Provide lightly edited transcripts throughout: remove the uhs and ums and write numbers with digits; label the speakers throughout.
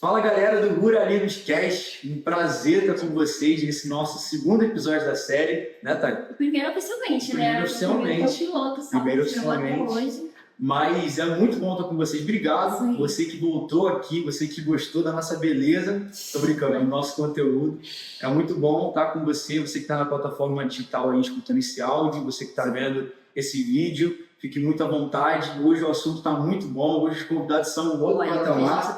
Speaker 1: Fala galera do Ruralimos Cast, um prazer estar com vocês nesse nosso segundo episódio da série, né, Thay?
Speaker 2: Primeiro oficialmente, né?
Speaker 1: Primeiro oficialmente. Primeiro oficialmente. Mas é muito bom estar com vocês. Obrigado.
Speaker 2: Sim.
Speaker 1: Você que voltou aqui, você que gostou da nossa beleza, tô brincando, do nosso conteúdo. É muito bom estar com você, você que está na plataforma digital aí escutando esse áudio, você que está vendo esse vídeo. Fique muito à vontade. Hoje o assunto está muito bom. Hoje os convidados são outro patamar.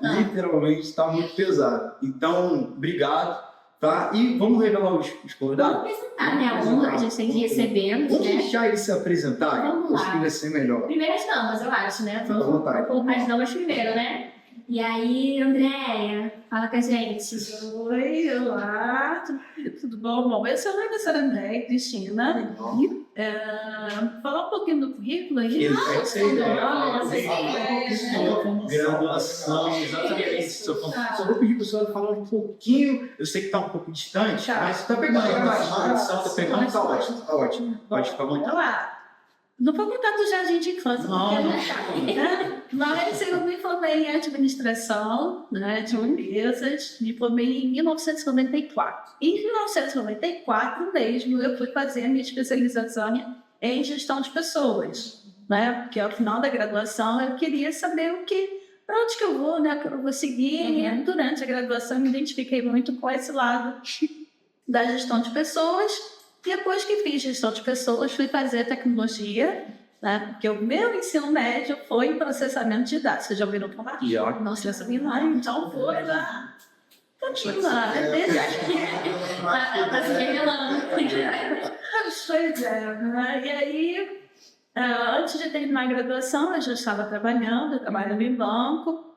Speaker 1: Literalmente está muito pesado. Então, obrigado. Tá? E vamos revelar os convidados?
Speaker 2: Vamos apresentar, né? A gente tem que receber.
Speaker 1: Vamos deixar eles se apresentarem?
Speaker 2: Vamos lá.
Speaker 1: Acho que vai ser melhor.
Speaker 2: Primeiro as damas, eu acho, né?
Speaker 1: Fica à vontade.
Speaker 2: As damas primeiro, né? E aí, Andréia, fala com a gente.
Speaker 3: Oi, olá, tudo bom? Bom, eu sou a professora Andréia Cristina. Falar um pouquinho do currículo aí.
Speaker 1: Graduação, exatamente. Só vou pedir para a senhora falar um pouquinho. Eu sei que está um pouco distante, mas está pegando a edição, está pegando, está ótimo, está ótimo. Pode ficar à vontade.
Speaker 3: Vamos lá. Não vou contar do jardim de infância, mas eu me formei em administração, né, de empresas, me formei em 1994. Em 1994 mesmo, eu fui fazer a minha especialização em gestão de pessoas, né, porque ao final da graduação eu queria saber para onde que eu vou, né, que eu vou seguir. E durante a graduação me identifiquei muito com esse lado da gestão de pessoas. Depois que fiz gestão de pessoas, fui fazer tecnologia, né? Porque o meu ensino médio foi em processamento de dados. Vocês já ouviram falar?
Speaker 1: Já.
Speaker 3: Nossa, já sabia lá, então foi lá. Continua. Pois é, né? E aí, antes de terminar a graduação, eu já estava trabalhando, eu trabalhava em banco,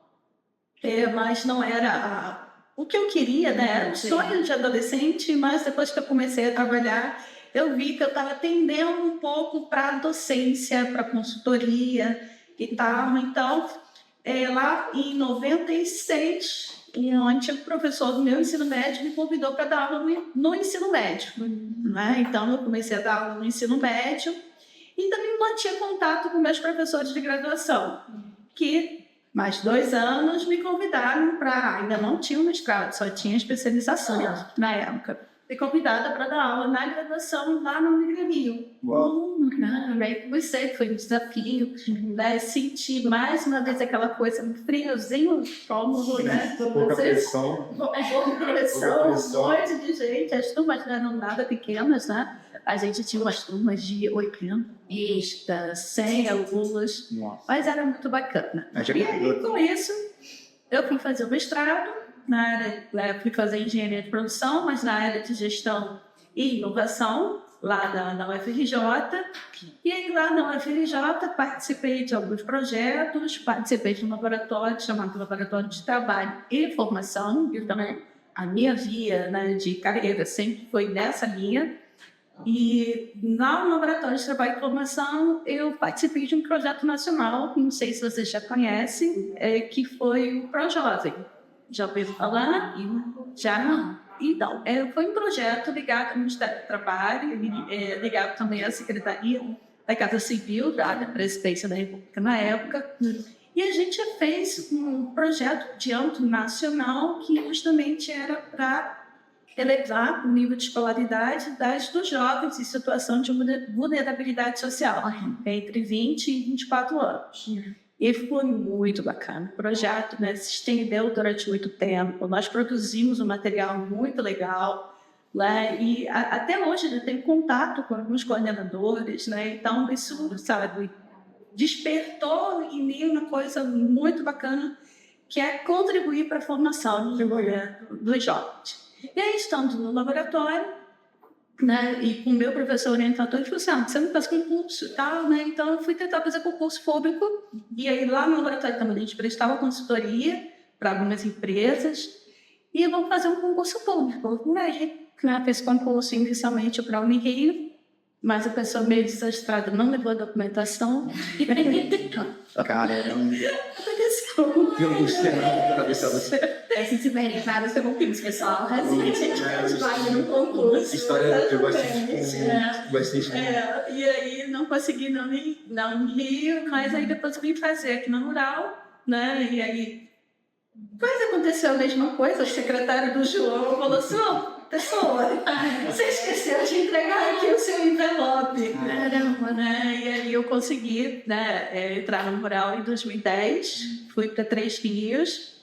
Speaker 3: mas não era o que eu queria, né? Era um sonho de adolescente, mas depois que eu comecei a trabalhar, eu vi que eu estava tendendo um pouco para a docência, para a consultoria e tal. Então, lá em 96, um antigo professor do meu ensino médio me convidou para dar aula no ensino médio, né? Então, eu comecei a dar aula no ensino médio e também mantinha contato com meus professores de graduação, que mais 2 anos me convidaram para... Ainda não tinha um mestrado, só tinha especialização na época. Fui convidada para dar aula na graduação lá no Rio. Aí comecei, foi um desafio, né? Senti mais uma vez aquela coisa, um friozinho, cômodo, né?
Speaker 1: Pouca pressão.
Speaker 3: Pouca pressão, um monte de gente. As turmas não eram nada pequenas, né? A gente tinha umas turmas de 80, 100 alunos, mas era muito bacana. E aí, com isso, eu fui fazer o mestrado, fui fazer engenharia de produção, mas na área de gestão e inovação, lá na UFRJ. E aí, lá na UFRJ, participei de alguns projetos, participei de um laboratório chamado Laboratório de Trabalho e Formação, e também a minha via, né, de carreira sempre foi nessa linha. E lá no Laboratório de Trabalho e Formação, eu participei de um projeto nacional, não sei se vocês já conhecem, que foi o ProJovem. Já ouviram falar? Já não? Então, foi um projeto ligado ao Ministério do Trabalho, ligado também à Secretaria da Casa Civil, da Presidência da República na época. E a gente fez um projeto de âmbito nacional que justamente era para elevar o nível de escolaridade dos jovens em situação de vulnerabilidade social, entre 20 e 24 anos. E foi muito bacana. O projeto, né, se estendeu durante muito tempo. Nós produzimos um material muito legal, né, e até hoje eu tenho contato com alguns coordenadores, né, então isso, sabe, despertou em mim uma coisa muito bacana, que é contribuir para a formação dos jovens. E aí, estando no laboratório, né, e com o meu professor orientador, ele falou assim, você não faz concurso e tal, né? Então, eu fui tentar fazer concurso público. E aí, lá no laboratório também, a gente prestava consultoria para algumas empresas. E vamos fazer um concurso público. E aí, fez concurso inicialmente para a Unirio, mas a pessoa meio desastrada não levou a documentação. E
Speaker 1: Caramba. Eu gostei da cabeça você.
Speaker 2: Se tiverem vários perguntas, pessoal, assim, a gente vai no concurso.
Speaker 1: História eu bastante.
Speaker 3: E aí não consegui não ir, mas aí depois vim fazer aqui na Rural, né? E aí quase aconteceu a mesma coisa, o secretário do João falou assim, pessoa, você esqueceu de entregar aqui o seu envelope. Caramba, né? E aí eu consegui, né, entrar no Rural em 2010, fui para Três Rios.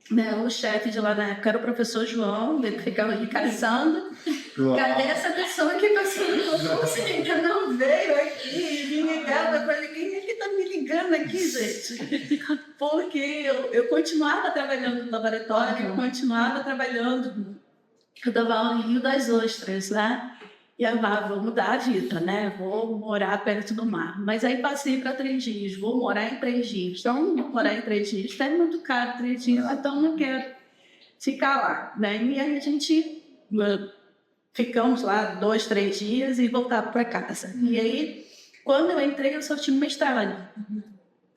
Speaker 3: Né, o chefe de lá na época era o professor João, ele ficava me caçando. Cadê essa pessoa que passou no concurso e ainda não veio aqui? Me ligava, eu falei, quem é que está me ligando aqui, gente? Porque eu continuava trabalhando no laboratório, eu continuava trabalhando, eu dava aula em Rio das Ostras, né? E eu vou mudar a vida, né? Vou morar perto do mar. Mas aí passei para Três Rios, vou morar em Três Rios. Então, morar em Três Rios está muito caro, Três Rios, então não quero ficar lá, né? E aí a gente ficamos lá 2, 3 dias e voltava para casa. E aí, quando eu entrei, eu só tinha um mestrado.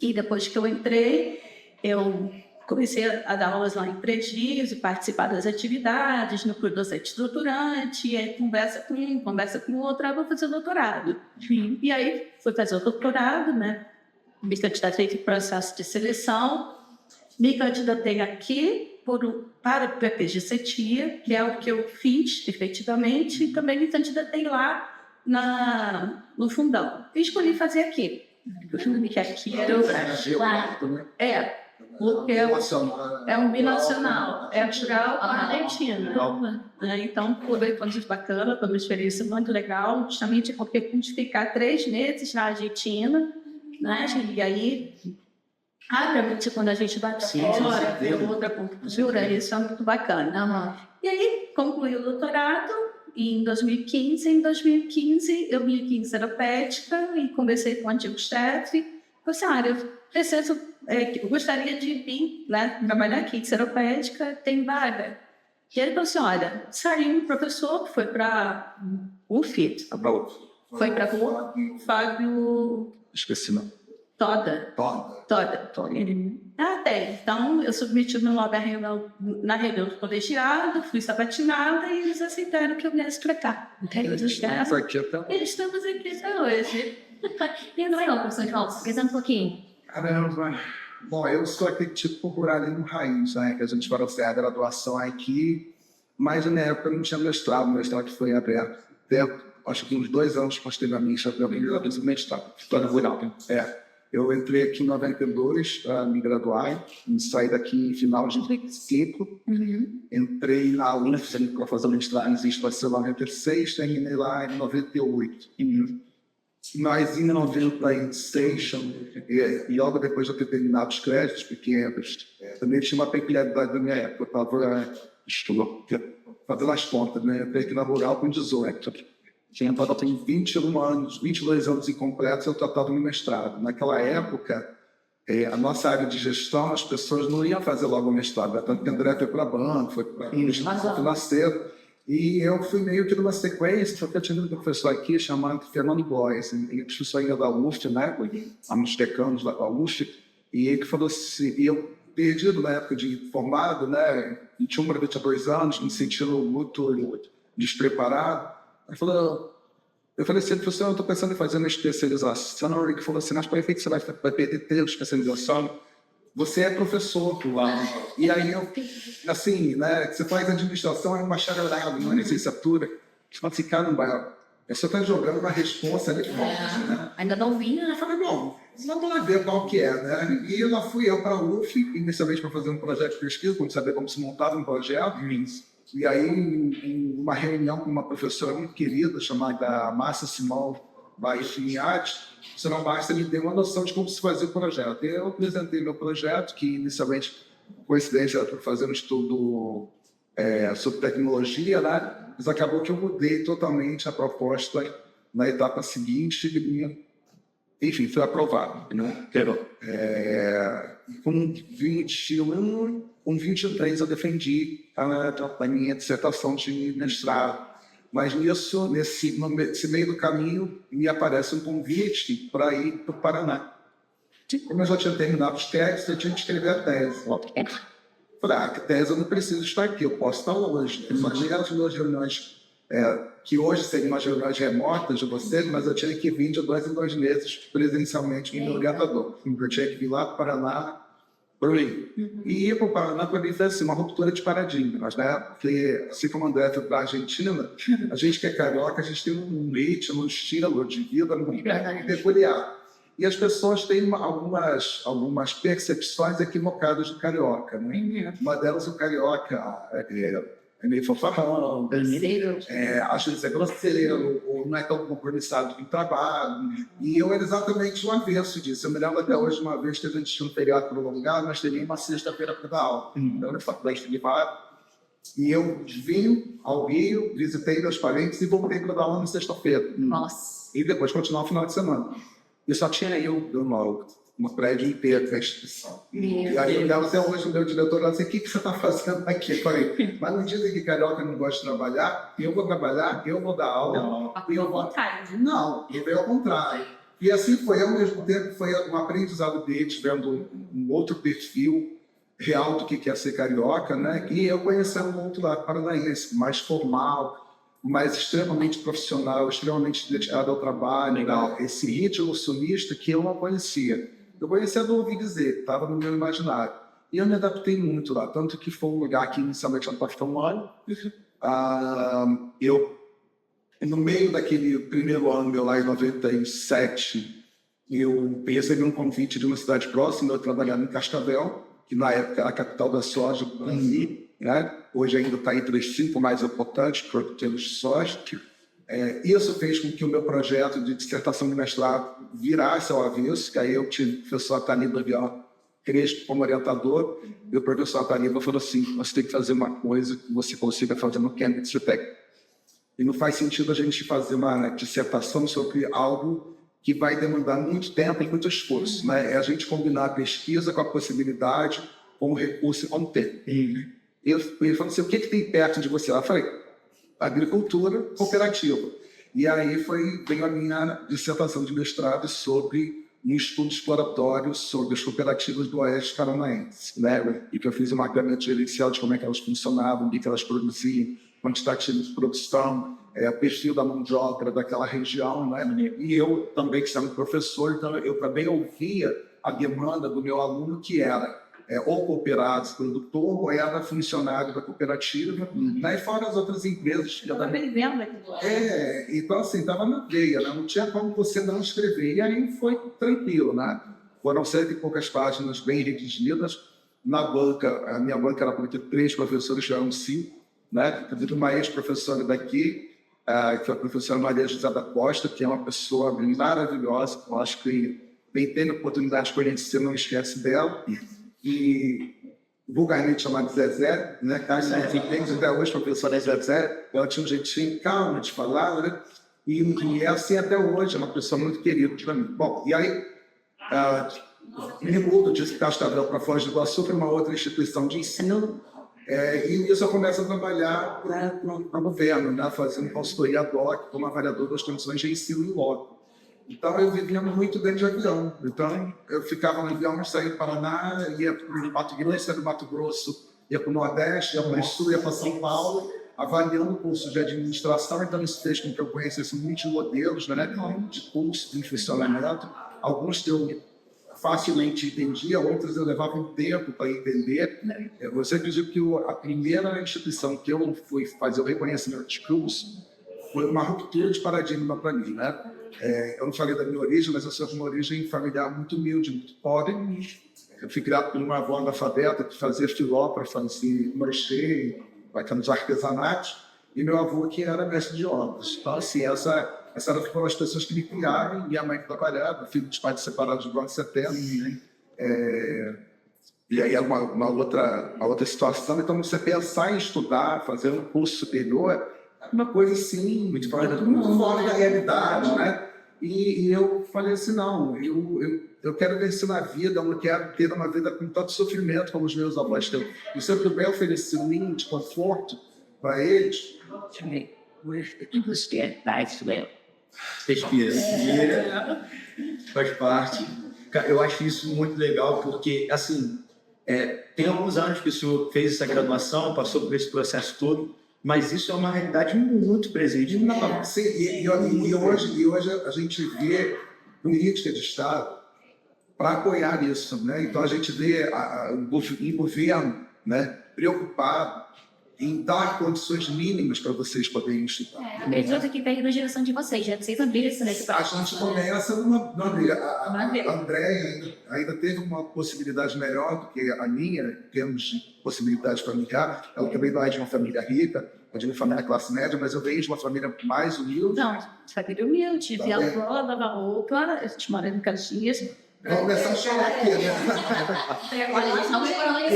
Speaker 3: E depois que eu entrei, eu comecei a dar aulas lá em Três Rios e participar das atividades, no curso docente doutorante, e aí conversa com um, conversa com o outro, aí vou fazer o doutorado. E aí fui fazer o doutorado, né? Me candidatei em processo de seleção, me candidatei aqui para o PPG CETIA, que é o que eu fiz efetivamente, e também me candidatei lá no Fundão. E escolhi fazer aqui. Que aqui era o porque é um binacional, é Portugal com a Argentina. Então, foi muito bacana, foi uma experiência muito legal, justamente porque pude ficar 3 meses na Argentina, né? E aí, realmente, quando a gente vai para fora, tem outra cultura, isso é muito bacana. E aí, concluí o doutorado em 2015. Em 2015, eu vim aqui em Seropédica e conversei com o antigo chefe. Falei assim, eu gostaria de vir, né, trabalhar aqui em Seropédica, tem vaga. E ele falou assim, olha, saiu um professor que foi para UF, foi para o Fábio...
Speaker 1: Esqueci não.
Speaker 3: Toda. Então, eu submeti o meu nome na reunião do colegiado, fui sabatinada e eles aceitaram que eu viesse para cá. Estamos aqui até hoje.
Speaker 2: E não é não, professor João, esquecendo um pouquinho.
Speaker 4: Caramba. Bom, eu sou aquele tipo por ali no raiz, né? Que a gente vai fazer a graduação aqui, mas na época eu não tinha mestrado, o mestrado foi aberto. Acho que uns 2 anos posteriormente, eu fiz o mestrado, história rural. Eu entrei aqui em 92 para me graduar, saí daqui em final de 25. Entrei na UF para fazer o mestrado em 96, terminei lá em 98. Mas em 96, e logo depois de eu ter terminado os créditos pequenos, também tinha uma peculiaridade da minha época. Eu estava fazendo as contas, né? Eu entrei aqui na Rural com 18. Eu tenho 21 anos, 22 anos incompletos, eu tratava no mestrado. Naquela época, a nossa área de gestão, as pessoas não iam fazer logo o mestrado. Tanto que André foi para banco, foi para financeiro. E eu fui meio que numa sequência, porque eu tinha um professor aqui chamado Fernando Góes, ele professor ainda da UF, né? Há uns decanos lá da UF, e ele falou assim, e eu perdido na época de formado, né? 21 para 22 anos, me sentindo muito despreparado. Eu falei assim, professor, eu estou pensando em fazer uma especialização. Ele falou assim, mas para efeito você vai perder tempo de especialização. Você é professor lá. E aí, assim, né, você faz administração, é uma bacharelado, uma licenciatura. Você fala assim, caramba, você está jogando uma responsa ali. Né?
Speaker 2: Ainda não vinha, né?
Speaker 4: Falei, bom, vamos lá ver qual que é, né? E lá fui eu para a UF, inicialmente para fazer um projeto de pesquisa, para saber como se montava um projeto. E aí, em uma reunião com uma professora muito querida, chamada Márcia Simão Baixinhades, você não basta me ter uma noção de como se fazia o projeto. Eu apresentei meu projeto, que inicialmente, coincidência, era para fazer um estudo sobre tecnologia, né? Mas acabou que eu mudei totalmente a proposta na etapa seguinte e, enfim, foi aprovado. Né? Com 23 eu defendi a minha dissertação de mestrado. Mas nesse meio do caminho, me aparece um convite para ir para o Paraná. Como eu já tinha terminado os testes, eu tinha que escrever a tese. Falei, a tese eu não preciso estar aqui, eu posso estar longe. Imagina as duas reuniões, que hoje seriam umas reuniões remotas de vocês, mas eu tinha que vir de 2 em 2 meses presencialmente no meu orientador. Eu tinha que vir lá para o Paraná, para mim. E ir para o Paraná, para mim, foi assim, uma ruptura de paradigmas, né? Porque, assim como o André foi para a Argentina, a gente que é carioca, a gente tem um ritmo, um estilo de vida muito peculiar. E as pessoas têm algumas percepções equivocadas do carioca, né? Uma delas, o carioca é meio fofarrão, às vezes é grosseiro, ou não é tão compromissado com o trabalho. E eu era exatamente o avesso disso. Eu me lembro até hoje, uma vez que a gente tinha um feriado prolongado, nós teríamos uma sexta-feira para dar aula. Então, eu faculdade de e eu vim ao Rio, visitei meus parentes e voltei para dar aula na sexta-feira.
Speaker 3: Nossa.
Speaker 4: E depois continuar o final de semana. E só tinha eu, uma prédio inteira com a instituição. E aí eu lembro até hoje o meu diretor lá disse, o que você está fazendo aqui? Eu falei, mas não dizem que carioca não gosta de trabalhar? Eu vou trabalhar, eu vou dar aula.
Speaker 3: E eu vontade.
Speaker 4: Não, eu veio ao contrário. E assim foi, ao mesmo tempo, foi um aprendizado deles, vendo um outro perfil real do que é ser carioca, né? E eu conhecendo um outro lado paranaense, mais formal, mas extremamente profissional, extremamente dedicado ao trabalho. Legal. Esse ritmo sulista que eu não conhecia. Eu conhecia do ouvir dizer, estava no meu imaginário. E eu me adaptei muito lá, tanto que foi um lugar que inicialmente eu não estava tão mal. No meio daquele primeiro ano meu lá em 97, eu recebi um convite de uma cidade próxima, eu trabalhava em Cascavel, que na época era a capital da soja, né? Hoje ainda está entre os 5 mais importantes produtores de soja. Isso fez com que o meu projeto de dissertação de mestrado virasse ao avesso, que aí eu tive o professor Ataniba Crespo como orientador, e o professor Ataniba falou assim, você tem que fazer uma coisa que você consiga fazer no Cambridge Tech. E não faz sentido a gente fazer uma dissertação sobre algo que vai demandar muito tempo e muito esforço, né? É a gente combinar a pesquisa com a possibilidade, com o recurso e com o tempo. Ele falou assim, o que tem perto de você? Eu falei, agricultura cooperativa. E aí veio a minha dissertação de mestrado sobre um estudo exploratório sobre as cooperativas do Oeste Paranaense, né? E que eu fiz um mapeamento gerencial de como é que elas funcionavam, o que elas produziam, quantitativo de produção, perfil da mão de obra daquela região, né? E eu também, que era professor, então eu também ouvia a demanda do meu aluno, que era ou cooperado, produtor, ou era funcionário da cooperativa, né? E fora as outras empresas.
Speaker 3: Eu também vendo aqui.
Speaker 4: Então assim, estava na veia, né? Não tinha como você não escrever. E aí foi tranquilo, né? Foram 100 e poucas páginas bem redigidas. Na banca, a minha banca era com 3 professores, já eram 5, né? Inclusive uma ex-professora daqui, que é a professora Maria José da Costa, que é uma pessoa maravilhosa, eu acho que quem tem a oportunidade de conhecer não esquece dela, e vulgarmente chamada de Zezé, né? Até hoje, a professora Zezé, ela tinha um jeitinho calmo de falar, né? E é assim até hoje, é uma pessoa muito querida para mim. Bom, e aí, me mudo de Cascavel para Foz do Iguaçu, para uma outra instituição de ensino. E nisso eu começo a trabalhar para o governo, né? Fazendo consultoria ad hoc como avaliador das condições de ensino em loco. Então eu vivia muito dentro de avião. Então eu ficava no avião, saía do Paraná, ia para o Mato Grosso, ia para o Mato Grosso, ia para o Nordeste, ia para o Sul, ia para São Paulo, avaliando o curso de administração. Então isso fez com que eu conhecesse muitos modelos, né, de curso de funcionamento. Alguns que eu facilmente entendia, outros eu levava um tempo para entender. Você acredita que a primeira instituição que eu fui fazer o reconhecimento de curso foi uma ruptura de paradigma para mim, né? Eu não falei da minha origem, mas eu sou de uma origem familiar muito humilde, muito pobre. Eu fui criado por uma avó analfabeta que fazia filó para fazer crochê, nos artesanatos, e meu avô que era mestre de obras. Então, assim, essas foram as pessoas que me criaram. Minha mãe trabalhava, filho dos pais separados de 70, e aí é uma outra situação. Então, você pensar em estudar, fazer um curso superior, é uma coisa assim, muito fora da realidade, né? E eu falei assim, não, eu quero vencer na vida, eu não quero ter uma vida com tanto sofrimento como os meus avós têm. E se eu puder oferecer um mínimo de conforto para eles,
Speaker 1: pesquisa, faz parte. Cara, eu acho isso muito legal, porque, assim, tem alguns anos que o senhor fez essa graduação, passou por esse processo todo, mas isso é uma realidade muito presente.
Speaker 4: Não, sim, e hoje a gente vê política de Estado para apoiar isso, né? Então a gente vê o governo, né, preocupado em dar condições mínimas para vocês poderem estudar.
Speaker 2: Acredito que veio na direção de vocês, já vocês abriram isso nesse
Speaker 4: A gente começa numa. A Andréia ainda teve uma possibilidade melhor do que a minha, em termos de possibilidade familiar. Ela também não é de uma família rica, é de uma família classe média, mas eu venho de uma família mais humilde.
Speaker 3: Não, família humilde,
Speaker 4: Tá
Speaker 3: via
Speaker 4: bem.
Speaker 3: avó, lava roupa, a gente mora em Caxias.
Speaker 4: Vamos começar a chorar aqui, né?
Speaker 2: Olha, nós estamos morando em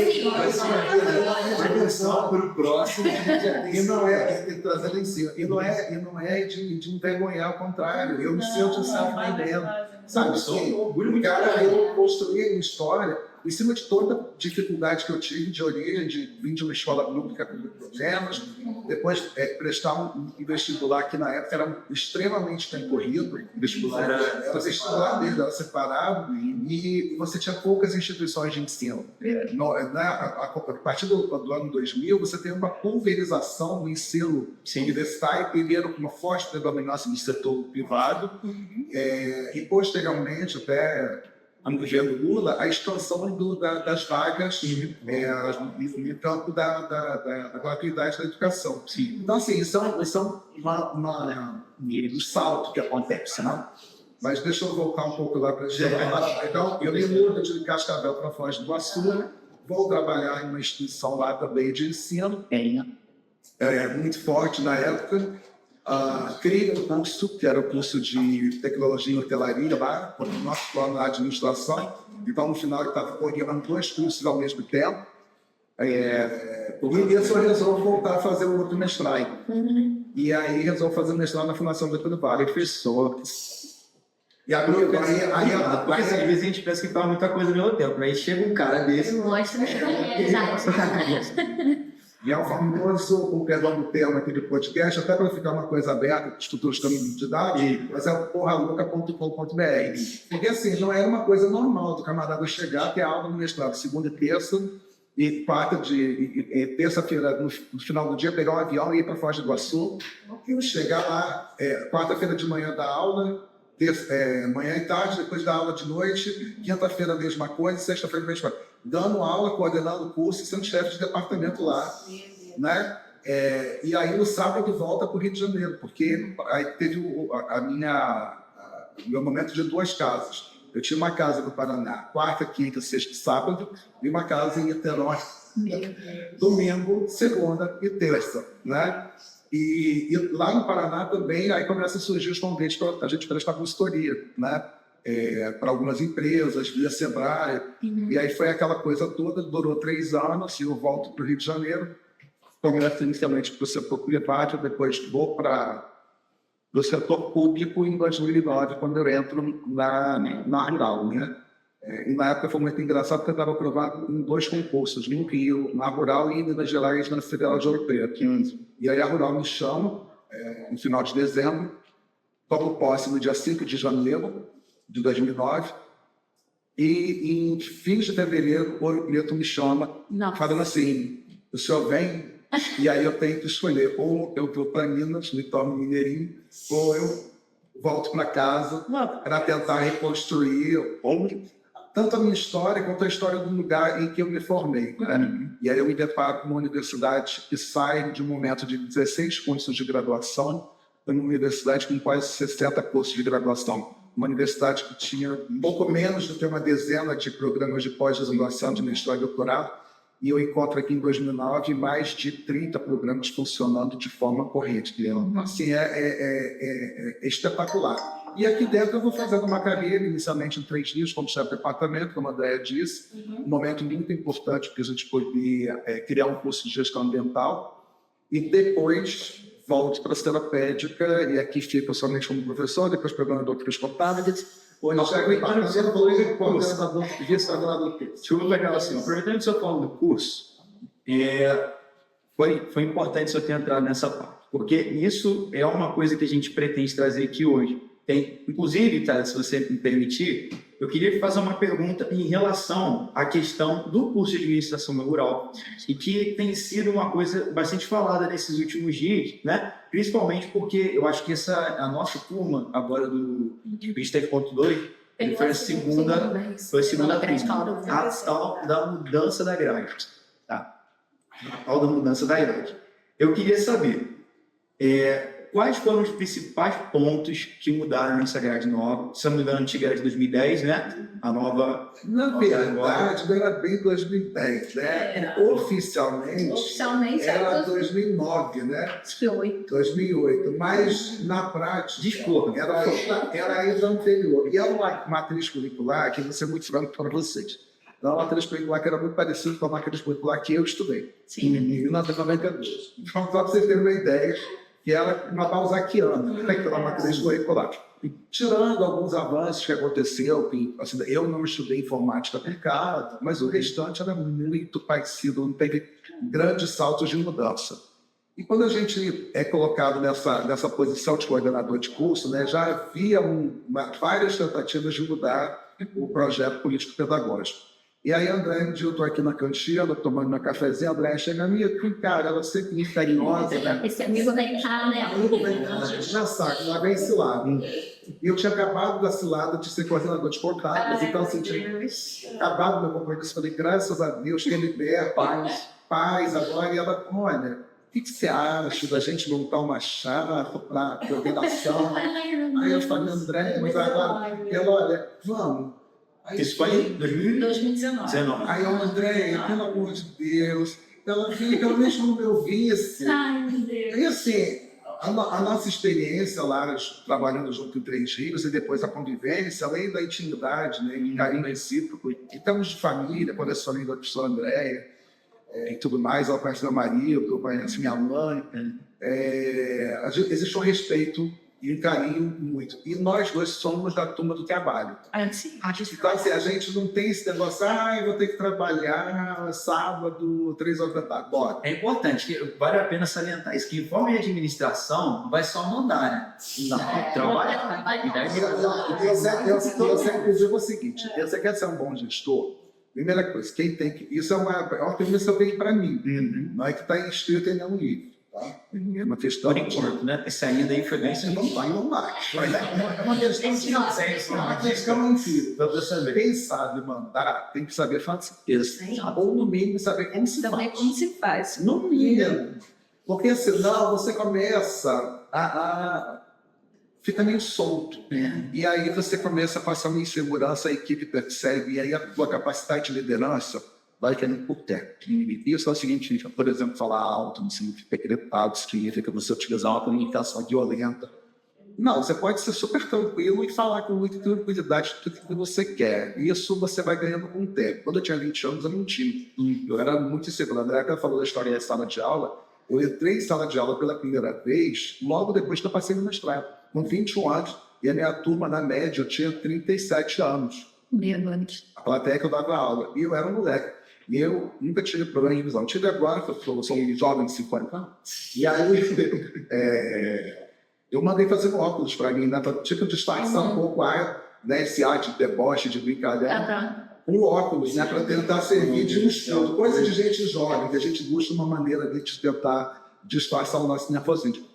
Speaker 4: Atenção para o próximo. E não é trazendo em cima. E não é de envergonhar, ao contrário. Eu me sinto surpreendendo. Sabe, cara, eu construí a minha história em cima de toda dificuldade que eu tive de origem, de vir de uma escola pública com problemas, depois prestar um vestibular que na época era extremamente concorrido, vestibular era vestibular dele, era separado, e você tinha poucas instituições de ensino. A partir do ano 2000, você tem uma pulverização do ensino universitário, primeiro com uma forte predominância do setor privado, e posteriormente, até no governo Lula, a expansão das vagas no campo da gratuidade da educação.
Speaker 1: Sim.
Speaker 4: Então, assim, isso é um salto que acontece, né? Mas deixa eu voltar um pouco lá para a Então, eu me mudo de Cascavel para Foz do Iguaçu, vou trabalhar em uma instituição lá também de ensino, muito forte na época. Criei um curso, que era o curso de tecnologia e hotelaria lá, com o nosso plano de administração. Então, no final, eu estava coordenando 2 cursos ao mesmo tempo. E isso eu resolvo voltar a fazer um outro mestrado. E aí, resolvo fazer mestrado na Fundação Getúlio Vargas, professor. E aí,
Speaker 1: porque assim, às vezes a gente pensa que fala muita coisa ao mesmo tempo, aí chega um cara desse.
Speaker 2: Mostra
Speaker 4: E é o famoso, com perdão do termo aqui do podcast, até para ficar uma coisa aberta para os futuros caminhos de idade, mas é o porraluca.com.br. Porque assim, não era uma coisa normal do camarada chegar, ter aula no mestrado segunda e terça, e terça-feira, no final do dia, pegar um avião e ir para Foz do Iguaçu, e chegar lá, quarta-feira de manhã da aula, manhã e tarde, depois da aula de noite, quinta-feira a mesma coisa, sexta-feira a mesma coisa. Dando aula, coordenando o curso e sendo chefe de departamento lá, né? E aí no sábado volta para o Rio de Janeiro, porque aí teve o meu momento de 2 casas. Eu tinha uma casa no Paraná, quarta, quinta, sexta e sábado, e uma casa em Niterói, domingo, segunda e terça, né? E lá no Paraná também, aí começa a surgir os convites para a gente prestar consultoria, né? Para algumas empresas, via Sebrae. E aí foi aquela coisa toda, durou 3 anos, e eu volto para o Rio de Janeiro, começo inicialmente para o setor privado, depois vou para o setor público em 2009, quando eu entro na Rural, né? E na época foi muito engraçado, porque eu estava aprovado em 2 concursos, no Rio, na Rural e em Minas Gerais, na Federal de Ouro Preto. E aí a Rural me chama, no final de dezembro, tomo posse no dia 5 de janeiro de 2009, e em fins de fevereiro, o Ouro Preto me chama, falando assim, o senhor vem, e aí eu tenho que escolher, ou eu vou para Minas, me torno mineirinho, ou eu volto para casa para tentar reconstruir tanto a minha história quanto a história do lugar em que eu me formei. Né? E aí eu me deparo com uma universidade que sai de um momento de 16 cursos de graduação para uma universidade com quase 60 cursos de graduação. Uma universidade que tinha um pouco menos do que uma dezena de programas de pós-graduação, de mestrado e doutorado, e eu encontro aqui em 2009 mais de 30 programas funcionando de forma corrente. Assim, é espetacular. E aqui dentro eu vou fazendo uma carreira, inicialmente em 3 dias, como chefe de departamento, como a Andréia disse, um momento muito importante porque a gente podia criar um curso de gestão ambiental, e depois volto para a terapêutica, e aqui fico somente como professor, depois pegando outros contábeis.
Speaker 1: Deixa eu pegar assim, aproveitando que o senhor falando do curso, foi importante o senhor ter entrado nessa parte, porque isso é uma coisa que a gente pretende trazer aqui hoje. Inclusive, tá, se você me permitir, eu queria fazer uma pergunta em relação à questão do curso de administração rural, e que tem sido uma coisa bastante falada nesses últimos dias, né? Principalmente porque eu acho que a nossa turma, agora do Bistec.2, foi a segunda turma, a tal da mudança da grade. Tá? A tal da mudança da grade. Eu queria saber quais foram os principais pontos que mudaram nessa grade nova. Se não me engano, a antiga era de 2010, né? A nova...
Speaker 4: Na verdade, não era bem 2010, né? Oficialmente era 2009, né? 2008. Mas, na prática,
Speaker 1: Desculpa.
Speaker 4: era ainda anterior. E era uma matriz curricular, que vou ser muito franco para vocês. Era uma matriz curricular que era muito parecida com a matriz curricular que eu estudei.
Speaker 3: Sim.
Speaker 4: Em 1992. Então, só para vocês terem uma ideia, que era uma balzaquiana, aquela matriz curricular. Tirando alguns avanços que aconteceu, assim, eu não estudei informática aplicada, mas o restante era muito parecido, não teve grandes saltos de mudança. E quando a gente é colocado nessa posição de coordenador de curso, né, já havia várias tentativas de mudar o projeto político-pedagógico. E aí, André, eu estou aqui na cantina, tomando meu cafezinho, André chega a mim, cara, ela sempre muito carinhosa, né?
Speaker 2: Esse amigo da Itália, né?
Speaker 4: A gente já sabe, lá vem cilada. E eu tinha acabado da cilada de ser coordenador de contatos, então assim, tinha acabado meu compromisso. Eu falei, graças a Deus, que ele der paz agora. E ela, olha, o que você acha da gente montar uma chapa para coordenação? Aí eu falei, André, mas agora, ela, olha, vamos.
Speaker 1: Isso foi em
Speaker 3: 2019.
Speaker 4: Aí eu, André, pelo amor de Deus, ela vinha, pelo menos como eu visse.
Speaker 2: Ai, meu Deus.
Speaker 4: E assim, a nossa experiência lá, trabalhando junto em Três Rios, e depois a convivência, além da intimidade, né, e carinho recíproco, em termos de família, quando eu sou amigo da professora Andréia, e tudo mais, ela conhece meu marido, eu conheço minha mãe, existe um respeito e um carinho muito. E nós dois somos da turma do trabalho.
Speaker 3: Sim.
Speaker 4: Então, assim, a gente não tem esse negócio, eu vou ter que trabalhar sábado, 3 horas da tarde. Bora.
Speaker 1: É importante, que vale a pena salientar isso, que em forma de administração não vai só mandar, né? Não, trabalhar.
Speaker 4: Eu sempre digo o seguinte, você quer ser um bom gestor? Primeira coisa, quem tem que... Isso é uma premissa que vem para mim. Não é que está inscrito em nenhum livro. Tá? É uma questão...
Speaker 1: Por enquanto, né? Esse ainda aí foi bem...
Speaker 4: Não vai. É uma questão de... É uma questão, enfim. Quem sabe mandar tem que saber fazer. Ou, no mínimo, saber como se
Speaker 3: Também
Speaker 4: faz.
Speaker 3: como se faz.
Speaker 4: No mínimo. Porque senão você começa a fica meio solto. E aí você começa a passar uma insegurança, a equipe percebe, e aí a tua capacidade de liderança vai caindo por terra. Isso é o seguinte, por exemplo, falar alto não significa gritado, significa você utilizar uma comunicação violenta. Não, você pode ser super tranquilo e falar com muita tranquilidade tudo que você quer. Isso você vai ganhando com o tempo. Quando eu tinha 20 anos, eu não tinha. Eu era muito inseguro. A André falou da história da sala de aula. Eu entrei em sala de aula pela primeira vez, logo depois que eu passei no mestrado, com 21 anos. E a minha turma, na média, eu tinha 37 anos. A plateia que eu dava aula. E eu era um moleque. E eu nunca tive problema em visão. Tive agora, que eu sou um jovem de 50 anos. E aí, eu mandei fazer óculos para mim, né? Tipo, disfarçar um pouco esse ar de deboche, de brincadeira. Um óculos, né? Para tentar servir de um estudo. Coisa de gente jovem, que a gente busca uma maneira de tentar disfarçar o nosso nervosismo.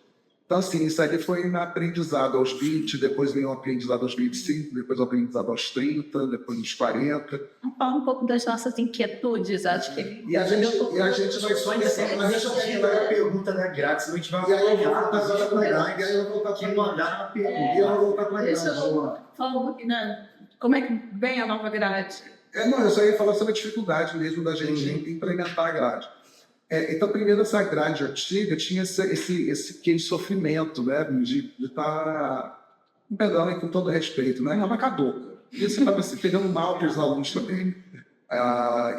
Speaker 4: Então, assim, isso aí foi um aprendizado aos 20, depois veio um aprendizado aos 25, depois um aprendizado aos 30, depois aos 40.
Speaker 3: Fala um pouco das nossas inquietudes, acho que...
Speaker 4: E a gente vai só iniciar, mas deixa eu pegar a pergunta da grátis, senão a gente vai voltar agora para a grade, e aí eu vou voltar para a mandar uma pergunta, e eu vou voltar para a grade.
Speaker 3: Fala um pouquinho, né? Como é que vem a nova grade?
Speaker 4: Não, eu só ia falar sobre a dificuldade mesmo da gente implementar a grade. Então, primeiro, essa grade antiga tinha aquele sofrimento, né, de estar pegando com todo respeito, né, ela acabou. E você estava se pegando mal para os alunos também.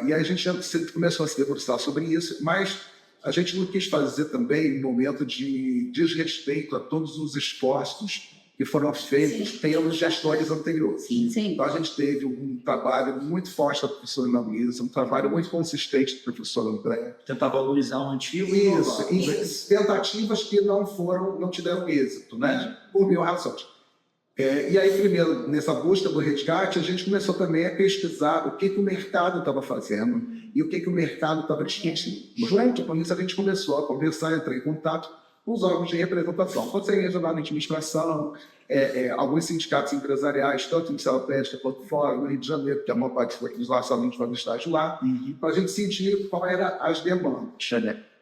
Speaker 4: E a gente começou a se debruçar sobre isso, mas a gente não quis fazer também um momento de desrespeito a todos os esforços que foram feitos pelos gestores anteriores.
Speaker 3: Sim.
Speaker 4: Então, a gente teve um trabalho muito forte da professora Ana Luísa, um trabalho muito consistente da professora André.
Speaker 1: Tentar valorizar o antigo
Speaker 4: Isso, tentativas que não tiveram êxito, né? Por mil razões. E aí, primeiro, nessa busca do resgate, a gente começou também a pesquisar o que o mercado estava fazendo e o que o mercado estava discutindo. Junto com isso, a gente começou a conversar, entrar em contato com os órgãos de representação, Conselho Regional de Administração, alguns sindicatos empresariais, tanto em Celeste quanto fora, no Rio de Janeiro, que a maior parte dos nossos alunos fazem estágio lá, para a gente sentir qual eram as demandas.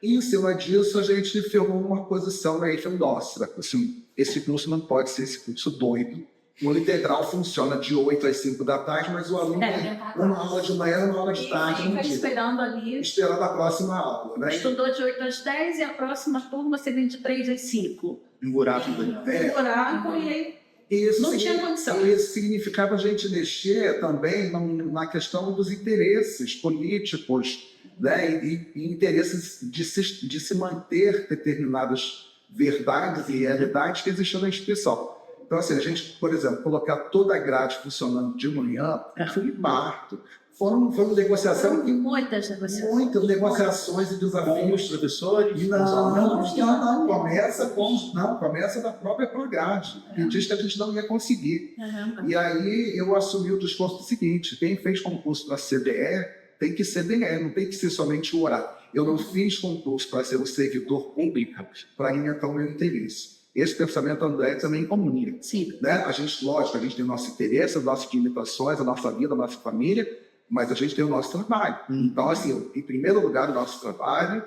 Speaker 4: E, em cima disso, a gente firmou uma posição na nossa. Assim, esse curso não pode ser esse curso doido. O integral funciona de 8 às 5 da tarde, mas o aluno tem uma aula de manhã e uma aula de tarde.
Speaker 3: Fica esperando ali.
Speaker 4: Esperando a próxima aula, né?
Speaker 3: Estudou de 8 às 10 e a próxima turma seria de 3 às 5.
Speaker 1: Um buraco.
Speaker 3: Um buraco e aí
Speaker 4: Isso
Speaker 3: não tinha condição.
Speaker 4: Isso significava a gente mexer também na questão dos interesses políticos, né? E interesses de se manter determinadas verdades e realidades que existiam na instituição. Então, assim, a gente, por exemplo, colocar toda a grade funcionando de manhã foi um parto. Foram negociações.
Speaker 3: Muitas
Speaker 4: negociações e
Speaker 1: Com
Speaker 4: desafios.
Speaker 1: os professores?
Speaker 4: Não. Começa da própria grade. E diz que a gente não ia conseguir. E aí eu assumi o discurso seguinte: quem fez concurso para CDE tem que ser DE, não tem que ser somente o horário. Eu não fiz concurso para ser o servidor público, para alimentar o meu interesse. Esse pensamento André também comunica.
Speaker 3: Sim.
Speaker 4: Né? A gente, lógico, a gente tem o nosso interesse, as nossas limitações, a nossa vida, a nossa família, mas a gente tem o nosso trabalho. Então, assim, em primeiro lugar, o nosso trabalho,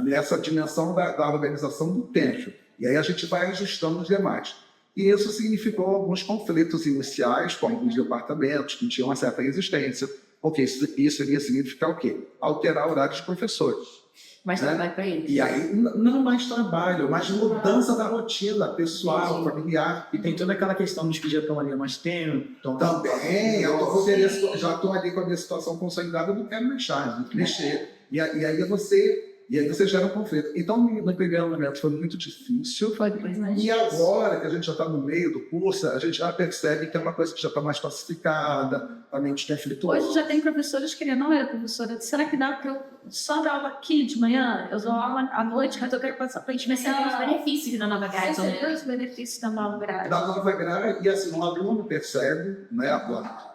Speaker 4: nessa dimensão da organização do tempo. E aí a gente vai ajustando os demais. E isso significou alguns conflitos iniciais com alguns departamentos que tinham uma certa resistência, porque isso iria significar o quê? Alterar o horário dos professores.
Speaker 3: Mas trabalho para eles.
Speaker 4: E aí, não mais trabalho, mas mudança da rotina pessoal, familiar.
Speaker 1: E tem toda aquela questão dos que já estão ali há mais tempo.
Speaker 4: Também, já estou ali com a minha situação consolidada, eu não quero mexer. E aí você gera um conflito. Então, no primeiro momento foi muito difícil. E agora que a gente já está no meio do curso, a gente já percebe que é uma coisa que já está mais pacificada, a mente conflituosa.
Speaker 3: Hoje já tem professores que não era professora. Será que dá para eu só dar aula aqui de manhã? Eu dou aula à noite, mas eu quero passar para a gente ver se
Speaker 2: os benefícios da nova grade.
Speaker 3: os benefícios da nova grade.
Speaker 4: Da nova grade, e assim, o aluno percebe, né,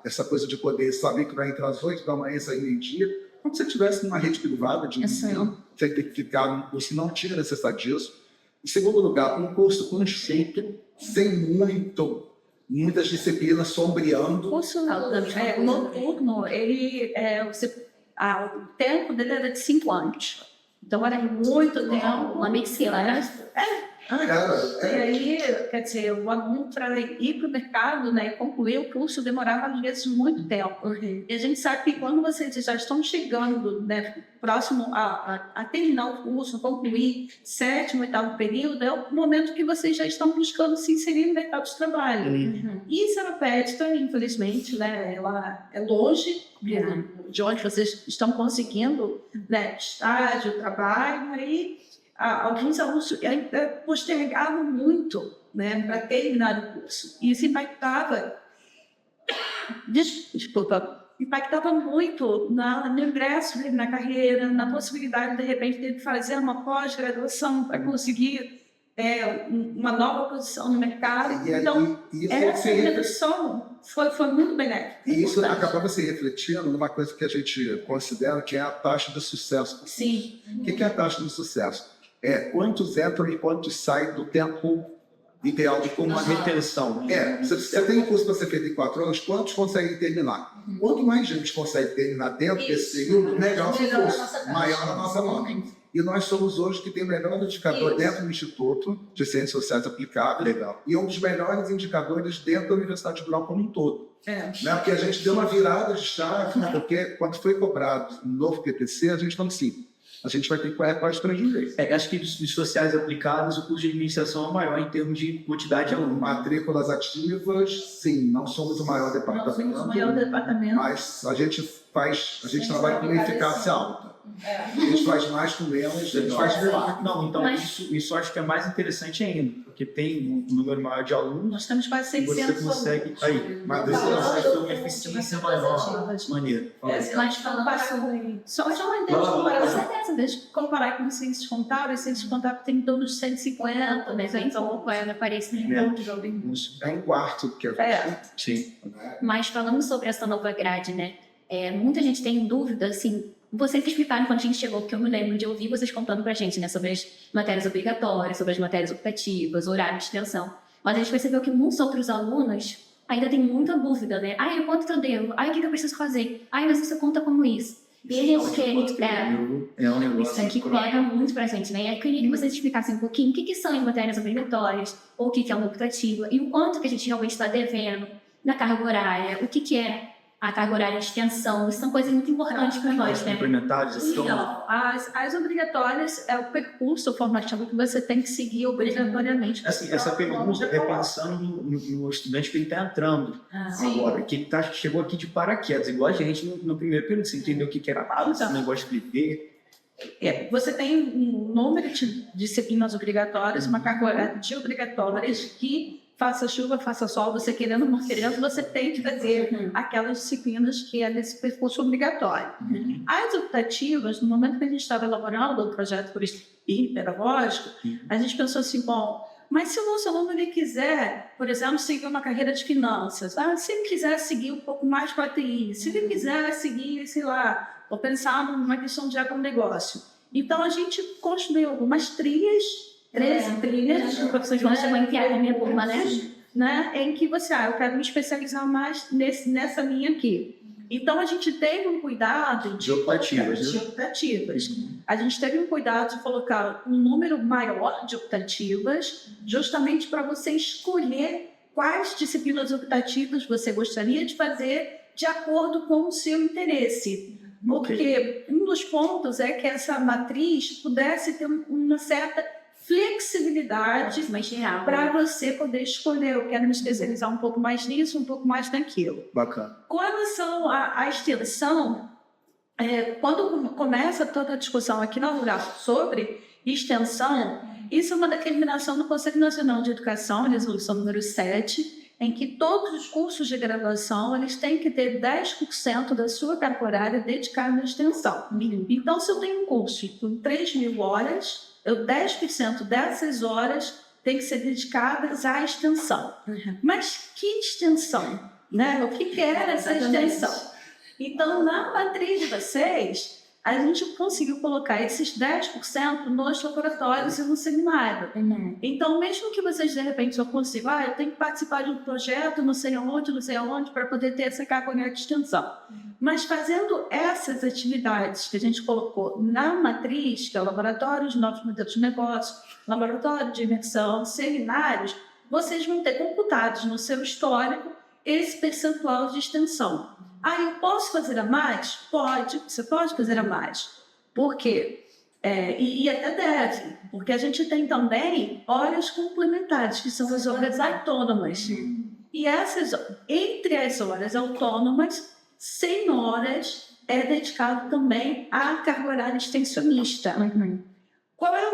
Speaker 4: essa coisa de poder saber que vai entrar às 8 da manhã e sair meio-dia. Como se você estivesse numa rede privada de ensino, você tem que ficar num curso, não tinha necessidade disso. Em segundo lugar, um curso conceito, sem muitas disciplinas sombreando.
Speaker 3: O curso noturno, o tempo dele era de 5 anos. Então era muito tempo.
Speaker 2: Uma mixila, né?
Speaker 3: E aí, quer dizer, o aluno para ir para o mercado, né, e concluir o curso demorava às vezes muito tempo. E a gente sabe que quando vocês já estão chegando, né, próximo a terminar o curso, concluir 7º, 8º período, é o momento que vocês já estão buscando se inserir no mercado de trabalho. E Seropédica, infelizmente, né, ela é longe de onde vocês estão conseguindo, né, estágio, trabalho, aí alguns alunos postergavam muito, né, para terminar o curso. E isso impactava muito no ingresso na carreira, na possibilidade, de repente, de fazer uma pós-graduação para conseguir uma nova posição no mercado. Então, essa redução foi muito benéfica.
Speaker 4: E isso acabava se refletindo numa coisa que a gente considera que é a taxa de sucesso.
Speaker 3: Sim.
Speaker 4: O que é a taxa de sucesso? Quantos entram e quantos saem do tempo ideal de como
Speaker 1: Uma retenção.
Speaker 4: Você tem um curso para ser feito em 4 anos, quantos conseguem terminar? Quanto mais gente consegue terminar dentro desse período, melhor o curso, maior a nossa nota. E nós somos hoje que tem o melhor indicador dentro do Instituto de Ciências Sociais Aplicadas. Legal. E um dos melhores indicadores dentro da Universidade Rural como um todo. Né? Porque a gente deu uma virada de chave, porque quando foi cobrado um novo PPC, a gente falou assim, a gente vai ter que correr quase prejuízo.
Speaker 1: Acho que dos sociais aplicados, o curso de administração é maior em termos de quantidade de alunos.
Speaker 4: Matrículas ativas, sim, não somos o maior departamento.
Speaker 3: Não somos o maior departamento.
Speaker 4: Mas a gente trabalha com uma eficácia alta. A gente faz mais com menos, a gente faz melhor.
Speaker 1: Não, então
Speaker 2: Mas-
Speaker 1: isso eu acho que é mais interessante ainda, porque tem um número maior de alunos,
Speaker 3: Nós temos quase
Speaker 1: e você
Speaker 3: 600
Speaker 1: consegue. Aí, mas você
Speaker 3: Falando
Speaker 1: consegue ter uma
Speaker 3: em
Speaker 1: eficiência maior. Maneiro. Fala aí.
Speaker 2: Mas falando
Speaker 3: Só uma
Speaker 1: Vai
Speaker 3: ideia de
Speaker 1: lá, vai lá.
Speaker 3: comparação. Deixa eu comparar com os ciências contábeis. Os ciências contábeis tem em torno de 150,
Speaker 2: mas
Speaker 3: né?
Speaker 2: então parece
Speaker 4: É um quarto que
Speaker 1: Sim.
Speaker 2: Mas falando sobre essa nova grade, né? Muita gente tem dúvida, assim, vocês explicaram quando a gente chegou, porque eu me lembro de ouvir vocês contando pra gente, né, sobre as matérias obrigatórias, sobre as matérias optativas, horário de extensão. Mas a gente percebeu que muitos outros alunos ainda têm muita dúvida, né? Ai, quanto que eu devo? Ai, o que eu preciso fazer? Ai, mas isso conta como isso? E a gente,
Speaker 1: É um negócio.
Speaker 2: isso aqui pega muito pra gente, né? Eu queria que vocês explicassem um pouquinho o que são as matérias obrigatórias, ou o que é uma optativa, e o quanto que a gente realmente está devendo na carga horária, o que é a carga horária de extensão. Isso são coisas muito importantes para nós, né?
Speaker 1: Complementares, assim,
Speaker 3: Então, as obrigatórias é o percurso formativo que você tem que seguir obrigatoriamente.
Speaker 1: assim, essa pergunta é pensando no estudante que ele está entrando agora, que ele chegou aqui de paraquedas, igual a gente no primeiro período, você entendeu o que era nada, esse negócio de viver.
Speaker 3: Você tem um número de disciplinas obrigatórias, uma carga horária de obrigatórias que faça chuva, faça sol, você querendo ou não querendo, você tem que fazer aquelas disciplinas que é desse percurso obrigatório. As optativas, no momento que a gente estava elaborando o projeto pedagógico, a gente pensou assim, bom, mas se o nosso aluno ele quiser, por exemplo, seguir uma carreira de finanças, se ele quiser seguir um pouco mais com a TI, se ele quiser seguir, sei lá, ou pensar numa questão de agronegócio. Então, a gente construiu algumas trilhas, 13 trilhas,
Speaker 2: Vocês vão chamar em a minha turma, né?
Speaker 3: em que você, eu quero me especializar mais nessa linha aqui. Então, a gente teve um cuidado
Speaker 1: De optativas,
Speaker 3: de optativas. A gente teve um cuidado de colocar um número maior de optativas, justamente para você escolher quais disciplinas optativas você gostaria de fazer de acordo com o seu interesse. Porque um dos pontos é que essa matriz pudesse ter uma certa flexibilidade para você poder escolher. Eu quero me especializar um pouco mais nisso, um pouco mais naquilo.
Speaker 1: Bacana.
Speaker 3: Com relação à extensão, quando começa toda a discussão aqui na URAF sobre extensão, isso é uma determinação do Conselho Nacional de Educação, resolução número 7, em que todos os cursos de graduação eles têm que ter 10% da sua carga horária dedicada à extensão. Então, se eu tenho um curso com 3.000 horas, 10% dessas horas têm que ser dedicadas à extensão. Mas que extensão? Né? O que era essa extensão? Então, na matriz de vocês, a gente conseguiu colocar esses 10% nos laboratórios e no seminário. Então, mesmo que vocês, de repente, só consigam, eu tenho que participar de um projeto, não sei aonde, para poder ter essa carga horária de extensão. Mas fazendo essas atividades que a gente colocou na matriz, que é o laboratório de novos modelos de negócio, laboratório de imersão, seminários, vocês vão ter computados no seu histórico esse percentual de extensão. Eu posso fazer a mais? Pode, você pode fazer a mais. Por quê? E até deve, porque a gente tem também horas complementares, que são as horas autônomas. E entre as horas autônomas, 100 horas é dedicado também à carga horária extensionista. Qual é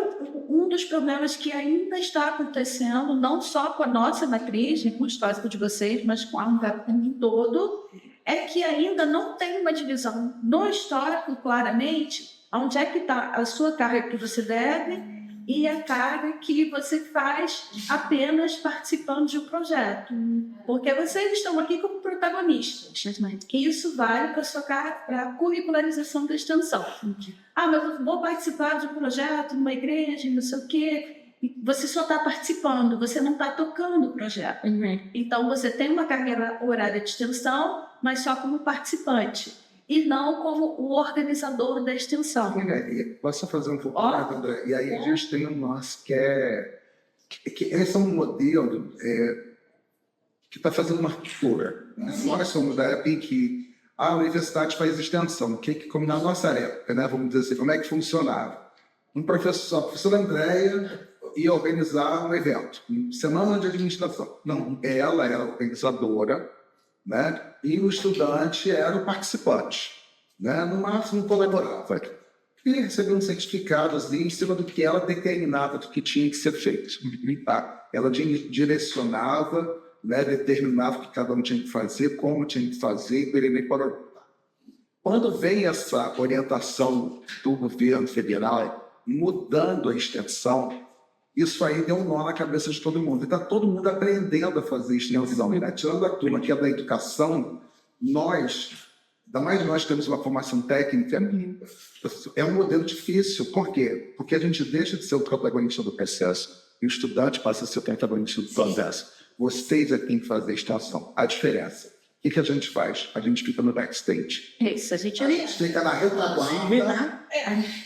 Speaker 3: um dos problemas que ainda está acontecendo, não só com a nossa matriz, com o histórico de vocês, mas com a UNGAP como um todo, é que ainda não tem uma divisão no histórico, claramente, onde é que está a sua carga que você deve e a carga que você faz apenas participando de um projeto. Porque vocês estão aqui como protagonistas. Que isso vale para a sua carga, para a curricularização da extensão. Mas eu vou participar de um projeto numa igreja, não sei o quê. Você só está participando, você não está tocando o projeto. Então, você tem uma carreira horária de extensão, mas só como participante, e não como o organizador da extensão.
Speaker 4: Posso fazer um pouco mais, André? E aí a gente tem um nosso que esse é um modelo que está fazendo uma ruptura. Nós somos da época em que a universidade faz extensão, como na nossa época, né? Vamos dizer assim, como é que funcionava? A professora Andréia ia organizar um evento, semana de administração. Não, ela era a organizadora, né? E o estudante era o participante, né? No máximo colaborava. e recebeu um certificado assim, em cima do que ela determinava do que tinha que ser feito. Tá? Ela direcionava, né, determinava o que cada um tinha que fazer, como tinha que fazer, quando vem essa orientação do governo federal mudando a extensão, isso aí deu um nó na cabeça de todo mundo. E está todo mundo aprendendo a fazer extensão. Né? Tirando a turma que é da educação, ainda mais nós temos uma formação técnica, é um modelo difícil. Por quê? Porque a gente deixa de ser o protagonista do processo e o estudante passa a ser o protagonista do processo. Vocês é que têm que fazer extensão. A diferença. O que a gente faz? A gente fica no backstage.
Speaker 3: Isso, a gente
Speaker 4: fica na retaguarda,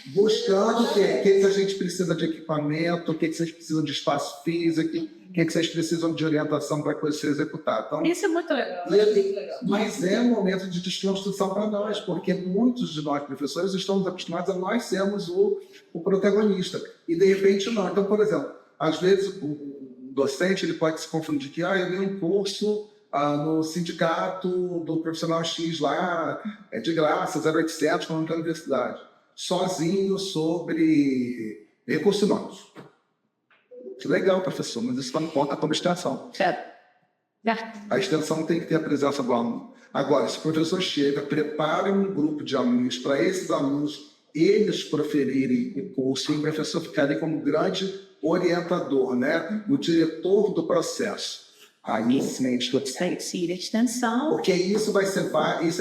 Speaker 4: buscando o que a gente precisa de equipamento, o que vocês precisam de espaço físico, o que vocês precisam de orientação para a coisa ser executada. Então,
Speaker 3: Isso é muito legal.
Speaker 4: Mas é um momento de desconstrução para nós, porque muitos de nós, professores, estamos acostumados a nós sermos o protagonista. E, de repente, não. Então, por exemplo, às vezes o docente ele pode se confundir que eu dei um curso no sindicato do profissional X lá, de graça, 0800, falando da universidade, sozinho sobre recursos humanos. Que legal, professor, mas isso não conta como extensão. A extensão tem que ter a presença do aluno. Agora, se o professor chega, prepara um grupo de alunos, para esses alunos, eles proferirem o curso, e o professor ficar ali como grande orientador, né? O diretor do processo. Aí sim,
Speaker 3: extensão.
Speaker 4: porque isso é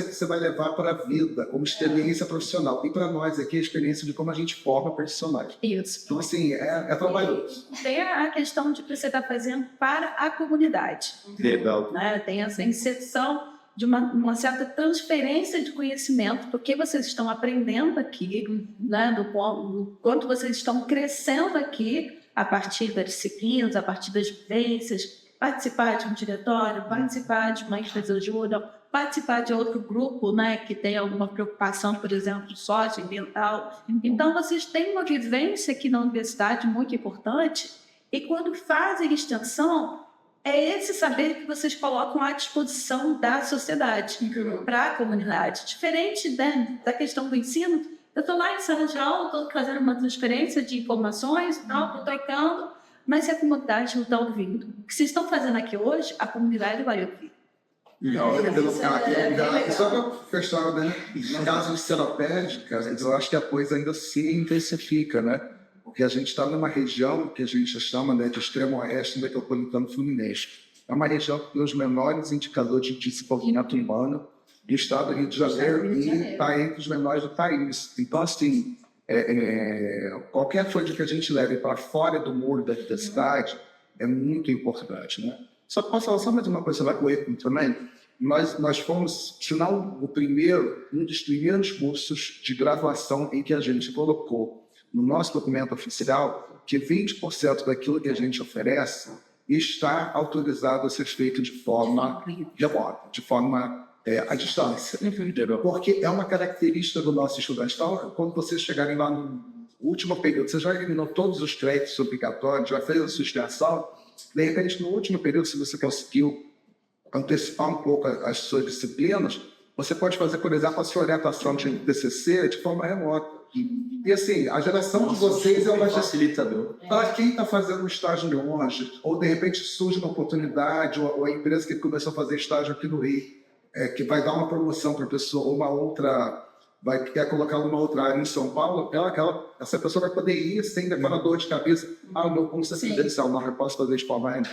Speaker 4: que você vai levar para a vida, como experiência profissional. E para nós aqui, a experiência de como a gente forma profissionais.
Speaker 3: Isso.
Speaker 4: Então, assim, é trabalhoso.
Speaker 3: Tem a questão de que você está fazendo para a comunidade.
Speaker 1: Legal.
Speaker 3: Né? Tem essa inserção de uma certa transferência de conhecimento do que vocês estão aprendendo aqui, né? do quanto vocês estão crescendo aqui a partir das disciplinas, a partir das vivências, participar de um diretório, participar de uma empresa de ajuda, participar de outro grupo, né, que tem alguma preocupação, por exemplo, socioambiental. Então, vocês têm uma vivência aqui na universidade muito importante e quando fazem extensão, é esse saber que vocês colocam à disposição da sociedade, para a comunidade. Diferente da questão do ensino, eu estou lá em sala de aula, estou fazendo uma transferência de informações, estou trocando, mas se a comunidade não está ouvindo, o que vocês estão fazendo aqui hoje, a comunidade vai ouvir.
Speaker 4: Só para fechar, né? No caso de seropédica, eu acho que a coisa ainda se intensifica, né? Porque a gente está numa região que a gente chama, né, de extremo oeste metropolitano fluminense. É uma região que tem os menores indicadores de desenvolvimento humano do estado do Rio de Janeiro e está entre os menores do país. Então, assim, qualquer coisa que a gente leve para fora do muro da cidade é muito importante, né? Só posso falar só mais uma coisa, vai correr também. Nós fomos, sinal, um dos primeiros cursos de graduação em que a gente colocou no nosso documento oficial que 20% daquilo que a gente oferece está autorizado a ser feito de forma remota, de forma à distância. Porque é uma característica do nosso estudante. Então, quando vocês chegarem lá no último período, você já eliminou todos os créditos obrigatórios, já fez a sua extensão, de repente, no último período, se você conseguiu antecipar um pouco as suas disciplinas, você pode fazer, por exemplo, a sua orientação de TCC de forma remota. E assim, a geração de vocês é uma
Speaker 1: facilitador.
Speaker 4: Para quem está fazendo um estágio longe, ou de repente surge uma oportunidade, ou a empresa que começou a fazer estágio aqui no Rio, que vai dar uma promoção para a pessoa, ou uma outra, quer colocar uma outra área em São Paulo, essa pessoa vai poder ir sem levar dor de cabeça. O meu curso é confidencial, não, eu posso fazer de forma ainda.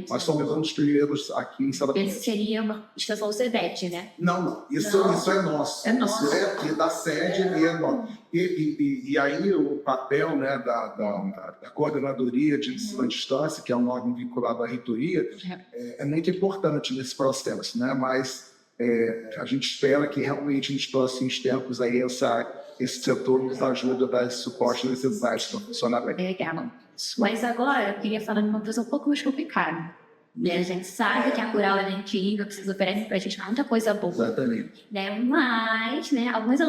Speaker 4: Nós somos um dos primeiros aqui em São Paulo.
Speaker 2: Esse seria uma extensão CEDET, né?
Speaker 4: Não. Isso é nosso.
Speaker 3: É nosso.
Speaker 4: Isso é aqui da sede e é nosso. E aí o papel, né, da coordenadoria de ensino à distância, que é um órgão vinculado à reitoria, é muito importante nesse processo, né? Mas a gente espera que realmente nos próximos tempos aí esse setor nos ajude a dar esse suporte necessário para funcionar bem.
Speaker 2: Legal. Mas agora eu queria falar de uma coisa um pouco mais complicada. A gente sabe que a Cural é incrível, que vocês oferecem pra gente muita coisa boa.
Speaker 4: Exatamente.
Speaker 2: Né? Mas, né, alguns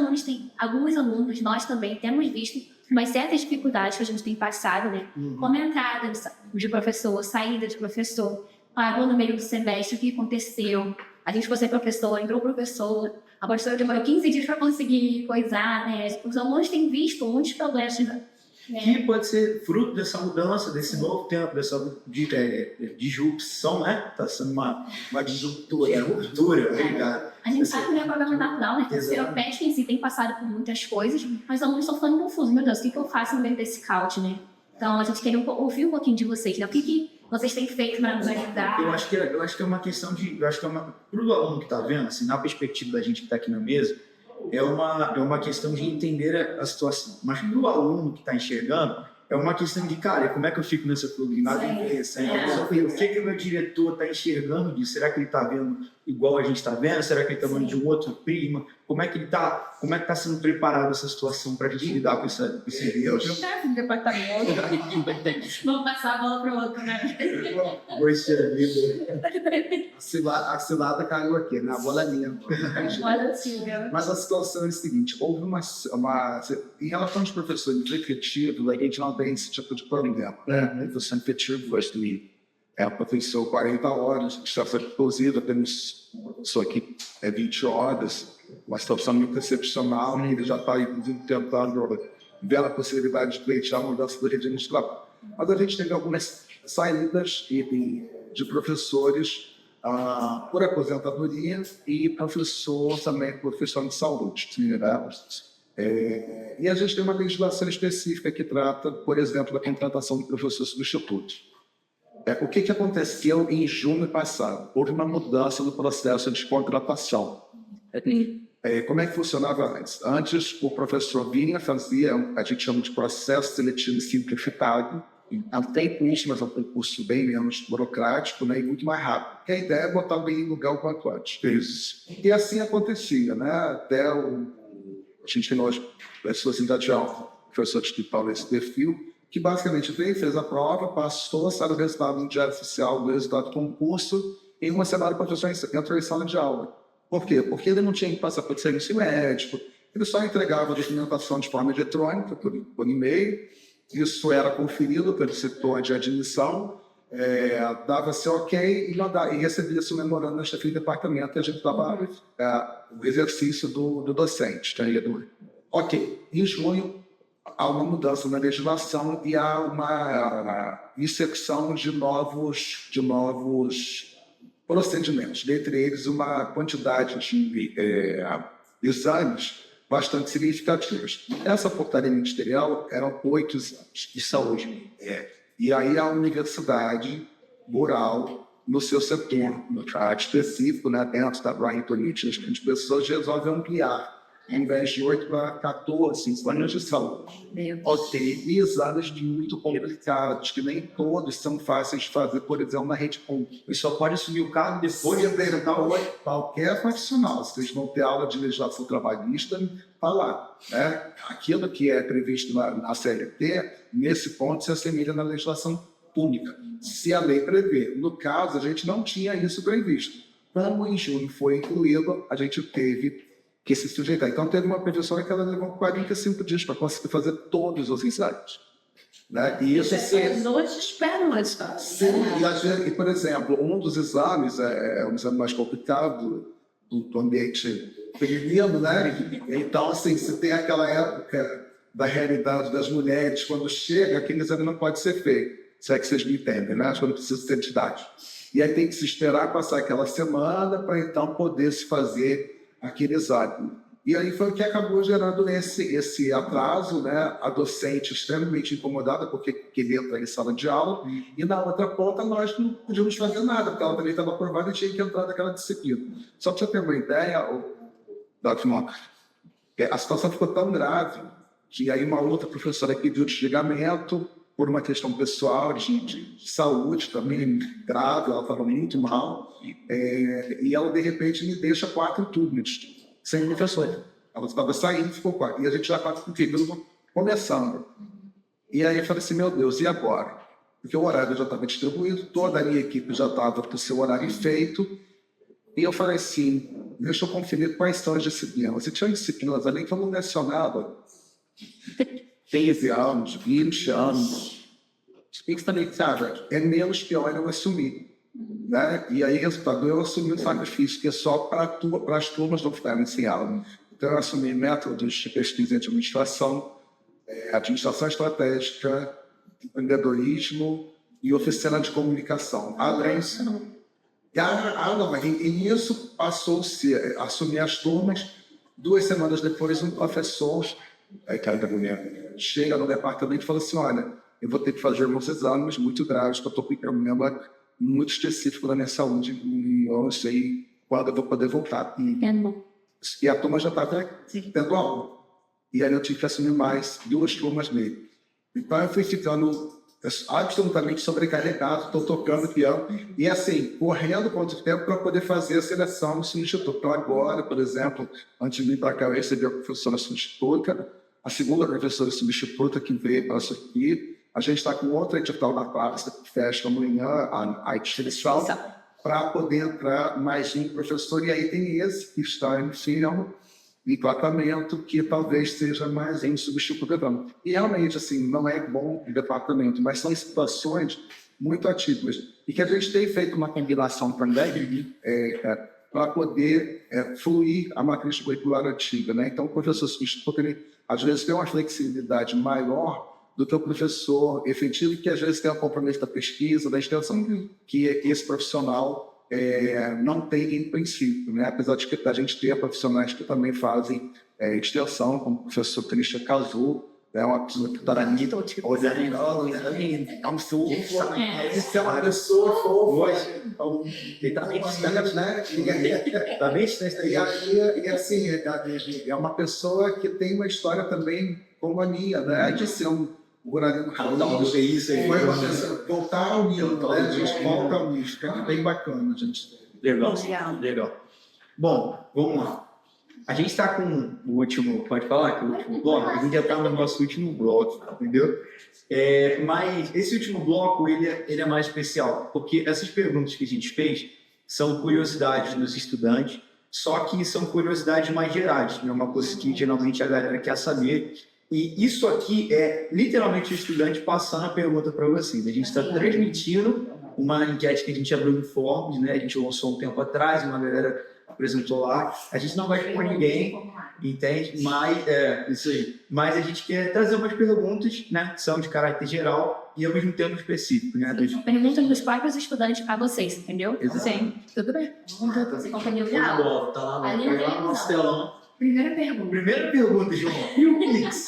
Speaker 2: alunos, nós também temos visto umas certas dificuldades que a gente tem passado, né? Como a entrada de professor, saída de professor, no meio do semestre, o que aconteceu, A gente ficou sem professor, entrou professor, a professora demorou 15 dias para conseguir coisar, né? Os alunos têm visto muitos problemas, né?
Speaker 1: Que pode ser fruto dessa mudança, desse novo tempo, dessa disrupção, né? Está sendo uma disruptura. Ruptura, obrigado.
Speaker 2: A gente sabe que não é problema natural, né? O terapêutico em si tem passado por muitas coisas, mas os alunos estão ficando confusos. Meu Deus, o que eu faço no meio desse caos, né? Então, a gente queria ouvir um pouquinho de vocês, né? O que vocês têm feito para nos ajudar?
Speaker 1: Eu acho que é uma questão de... Para o aluno que está vendo, assim, na perspectiva da gente que está aqui na mesa, é uma questão de entender a situação. Mas para o aluno que está enxergando, é uma questão de, cara, como é que eu fico nessa coordenada? O que o meu diretor está enxergando disso? Será que ele está vendo igual a gente está vendo? Será que ele está vendo de um outro prisma? Como é que está sendo preparado essa situação para a gente lidar com esse vírus?
Speaker 3: Chefe do departamento. Vamos passar a bola para o outro, né?
Speaker 1: Poxa vida.
Speaker 4: A cilada caiu aqui, né? A bola é minha.
Speaker 3: Olha assim, né?
Speaker 4: Mas a situação é a seguinte, houve em relação aos professores efetivos, a gente não tem esse tipo de problema, né? Professor efetivo, gosto de o professor 40 horas, está inclusive temos só aqui 20 horas, uma situação muito excepcional, e ele já está inclusive tentando ver a possibilidade de pleitear a mudança do regime escolar. Mas a gente teve algumas saídas de professores por aposentadoria e professor também, professor de saúde. Né? E a gente tem uma legislação específica que trata, por exemplo, da contratação de professores substitutos. O que aconteceu em junho passado? Houve uma mudança no processo de contratação. Como é que funcionava antes? Antes, o professor vinha, fazia, a gente chama de processo seletivo simplificado, tem custo, mas é um curso bem menos burocrático, né, e muito mais rápido. Porque a ideia é botar alguém em lugar o quanto antes. Isso. E assim acontecia, né? Até a gente tem hoje pessoas em idade alta, professores que falam esse perfil, que basicamente veio, fez a prova, passou, saiu o resultado no diário oficial do resultado do concurso, e em uma semana o professor entrou em sala de aula. Por quê? Porque ele não tinha que passar por serviço médico, ele só entregava a documentação de forma eletrônica, por e-mail, isso era conferido pelo setor de admissão, dava-se ok e recebia-se o memorando da chefia de departamento e a gente dava o exercício do docente. Ok, em junho há uma mudança na legislação e há uma inserção de novos procedimentos, dentre eles uma quantidade de exames bastante significativas. Essa portaria ministerial eram 8 exames de saúde. E aí a universidade rural, no seu setor, no trato específico, né, dentro da Brian Política, as pessoas resolvem ampliar, em vez de 8 para 14 exames de saúde. E exames muito complicados, que nem todos são fáceis de fazer, por exemplo, na rede pública. E só pode assumir o cargo depois de apresentar qualquer profissional. Vocês vão ter aula de legislação trabalhista, falar. Né? Aquilo que é previsto na CLT, nesse ponto, se assemelha na legislação pública, se a lei prevê. No caso, a gente não tinha isso previsto. Como em junho foi incluído, a gente teve que se sujeitar. Então, teve uma professora que ela levou 45 dias para conseguir fazer todos os exames. Né? E isso
Speaker 3: hoje esperam antes.
Speaker 4: Sim, e, por exemplo, um dos exames é um exame mais complicado do ambiente feminino, né? Então, assim, se tem aquela época da realidade das mulheres, quando chega, aquele exame não pode ser feito. Se é que vocês me entendem, né? Quando precisa ter idade. E aí tem que se esperar passar aquela semana para então poder se fazer aquele exame. E aí foi o que acabou gerando esse atraso, né? A docente extremamente incomodada porque queria entrar em sala de aula, e na outra ponta nós não podíamos fazer nada, porque ela também estava aprovada e tinha que entrar naquela disciplina. Só para você ter uma ideia, a situação ficou tão grave que aí uma outra professora pediu desligamento por uma questão pessoal, de saúde também grave, ela estava muito mal, e ela de repente me deixa 4 turnos sem professor. Ela estava saindo, ficou 4, e a gente já 4 turnos começando. E aí eu falei assim, meu Deus, e agora? Porque o horário já estava distribuído, toda a minha equipe já estava com o seu horário feito, e eu falei assim, deixa eu conferir quais são as disciplinas. Você tinha disciplinas ali que eu não mencionava. 15 anos, 20 anos. Isso também, sabe, é menos pior eu assumir. né? E aí, resultado, eu assumi um sacrifício que é só para as turmas não ficarem sem aula. Então, eu assumi métodos de pesquisa de administração, administração estratégica, empreendedorismo e oficina de comunicação. Além e isso passou-se a assumir as turmas. 2 semanas depois, um professor chega no departamento e fala assim: olha, eu vou ter que fazer alguns exames muito graves, porque eu estou com um problema muito específico da minha saúde e eu não sei quando eu vou poder voltar. E a turma já estava tendo aula. E aí eu tive que assumir mais 2 turmas dele. Então eu fui ficando absolutamente sobrecarregado, estou tocando piano e assim, correndo quanto tempo para poder fazer a seleção no substituto. Então agora, por exemplo, antes de vir para cá, eu recebi a professora substituta, a segunda professora substituta que veio para isso aqui. A gente está com outra edital na classe que fecha amanhã, a edital, para poder entrar mais um professor. E aí tem esse que está iniciando em tratamento, que talvez seja mais um substituto. E realmente, assim, não é bom o departamento, mas são situações muito atípicas. E que a gente tem feito uma combinação também para poder fluir a matriz curricular antiga, né? Então, o professor substituto, ele, às vezes, tem uma flexibilidade maior do que o professor efetivo, que às vezes tem um compromisso da pesquisa, da extensão, que esse profissional não tem em princípio, né? Apesar de que a gente ter profissionais que também fazem extensão, como o professor Christian Cazu, uma pessoa que está ali, isso é uma pessoa fofa, ele está bem distante, né? Está bem distante. E assim, é uma pessoa que tem uma história também como a minha, né? De ser um Guarani foi uma pessoa voltar ao Nilo, né? A gente volta ao Nilo, que é bem bacana, gente.
Speaker 1: Legal. Bom, vamos lá. A gente está com o último, pode falar que o último bloco? A gente já está no nosso último bloco, entendeu? Mas esse último bloco, ele é mais especial, porque essas perguntas que a gente fez são curiosidades dos estudantes, só que são curiosidades mais gerais, né? Uma coisa que geralmente a galera quer saber. E isso aqui é literalmente o estudante passando a pergunta para vocês. A gente está transmitindo uma enquete que a gente abriu no Forbes, né? A gente lançou um tempo atrás, uma galera apresentou lá. A gente não vai expor ninguém, entende? Mas, isso aí. Mas a gente quer trazer umas perguntas, né? Que são de caráter geral e ao mesmo tempo específico, né?
Speaker 2: Perguntas dos próprios estudantes para vocês, entendeu?
Speaker 1: Exato.
Speaker 2: Sim. Tudo bem. Você compreendeu?
Speaker 1: Tá lá no nosso telão.
Speaker 2: Primeira pergunta.
Speaker 1: Primeira pergunta, João. E o Pix?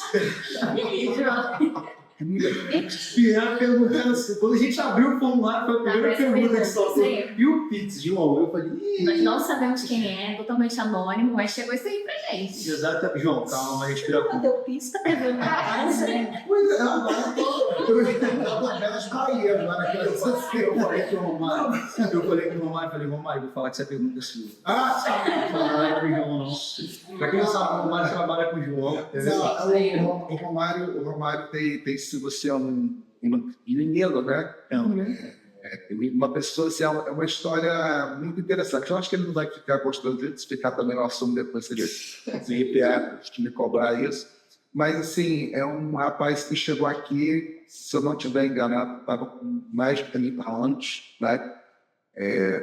Speaker 1: Primeira pergunta, quando a gente abriu o formulário, foi a primeira pergunta que soltou. E o Pix, João? Eu falei,
Speaker 2: nós não sabemos quem é, totalmente anônimo, mas chegou isso aí pra gente.
Speaker 1: Exato. João, calma, respira fundo.
Speaker 3: Cadê o Pix? Tá devendo na casa, né?
Speaker 4: Pois é, agora eu falei com o Romário.
Speaker 1: Falei, Romário, vou falar que essa pergunta é sua.
Speaker 4: Ah,
Speaker 1: Não é pro João, não. Pra quem não sabe, o Romário trabalha com o João.
Speaker 4: o Romário tem sido assim, um menino, né? Uma pessoa, assim, é uma história muito interessante. Eu acho que ele não vai ficar gostando de explicar também o assunto depois, se ele me cobrar isso. Mas, assim, é um rapaz que chegou aqui, se eu não estiver enganado, estava com mais de 30 anos, né?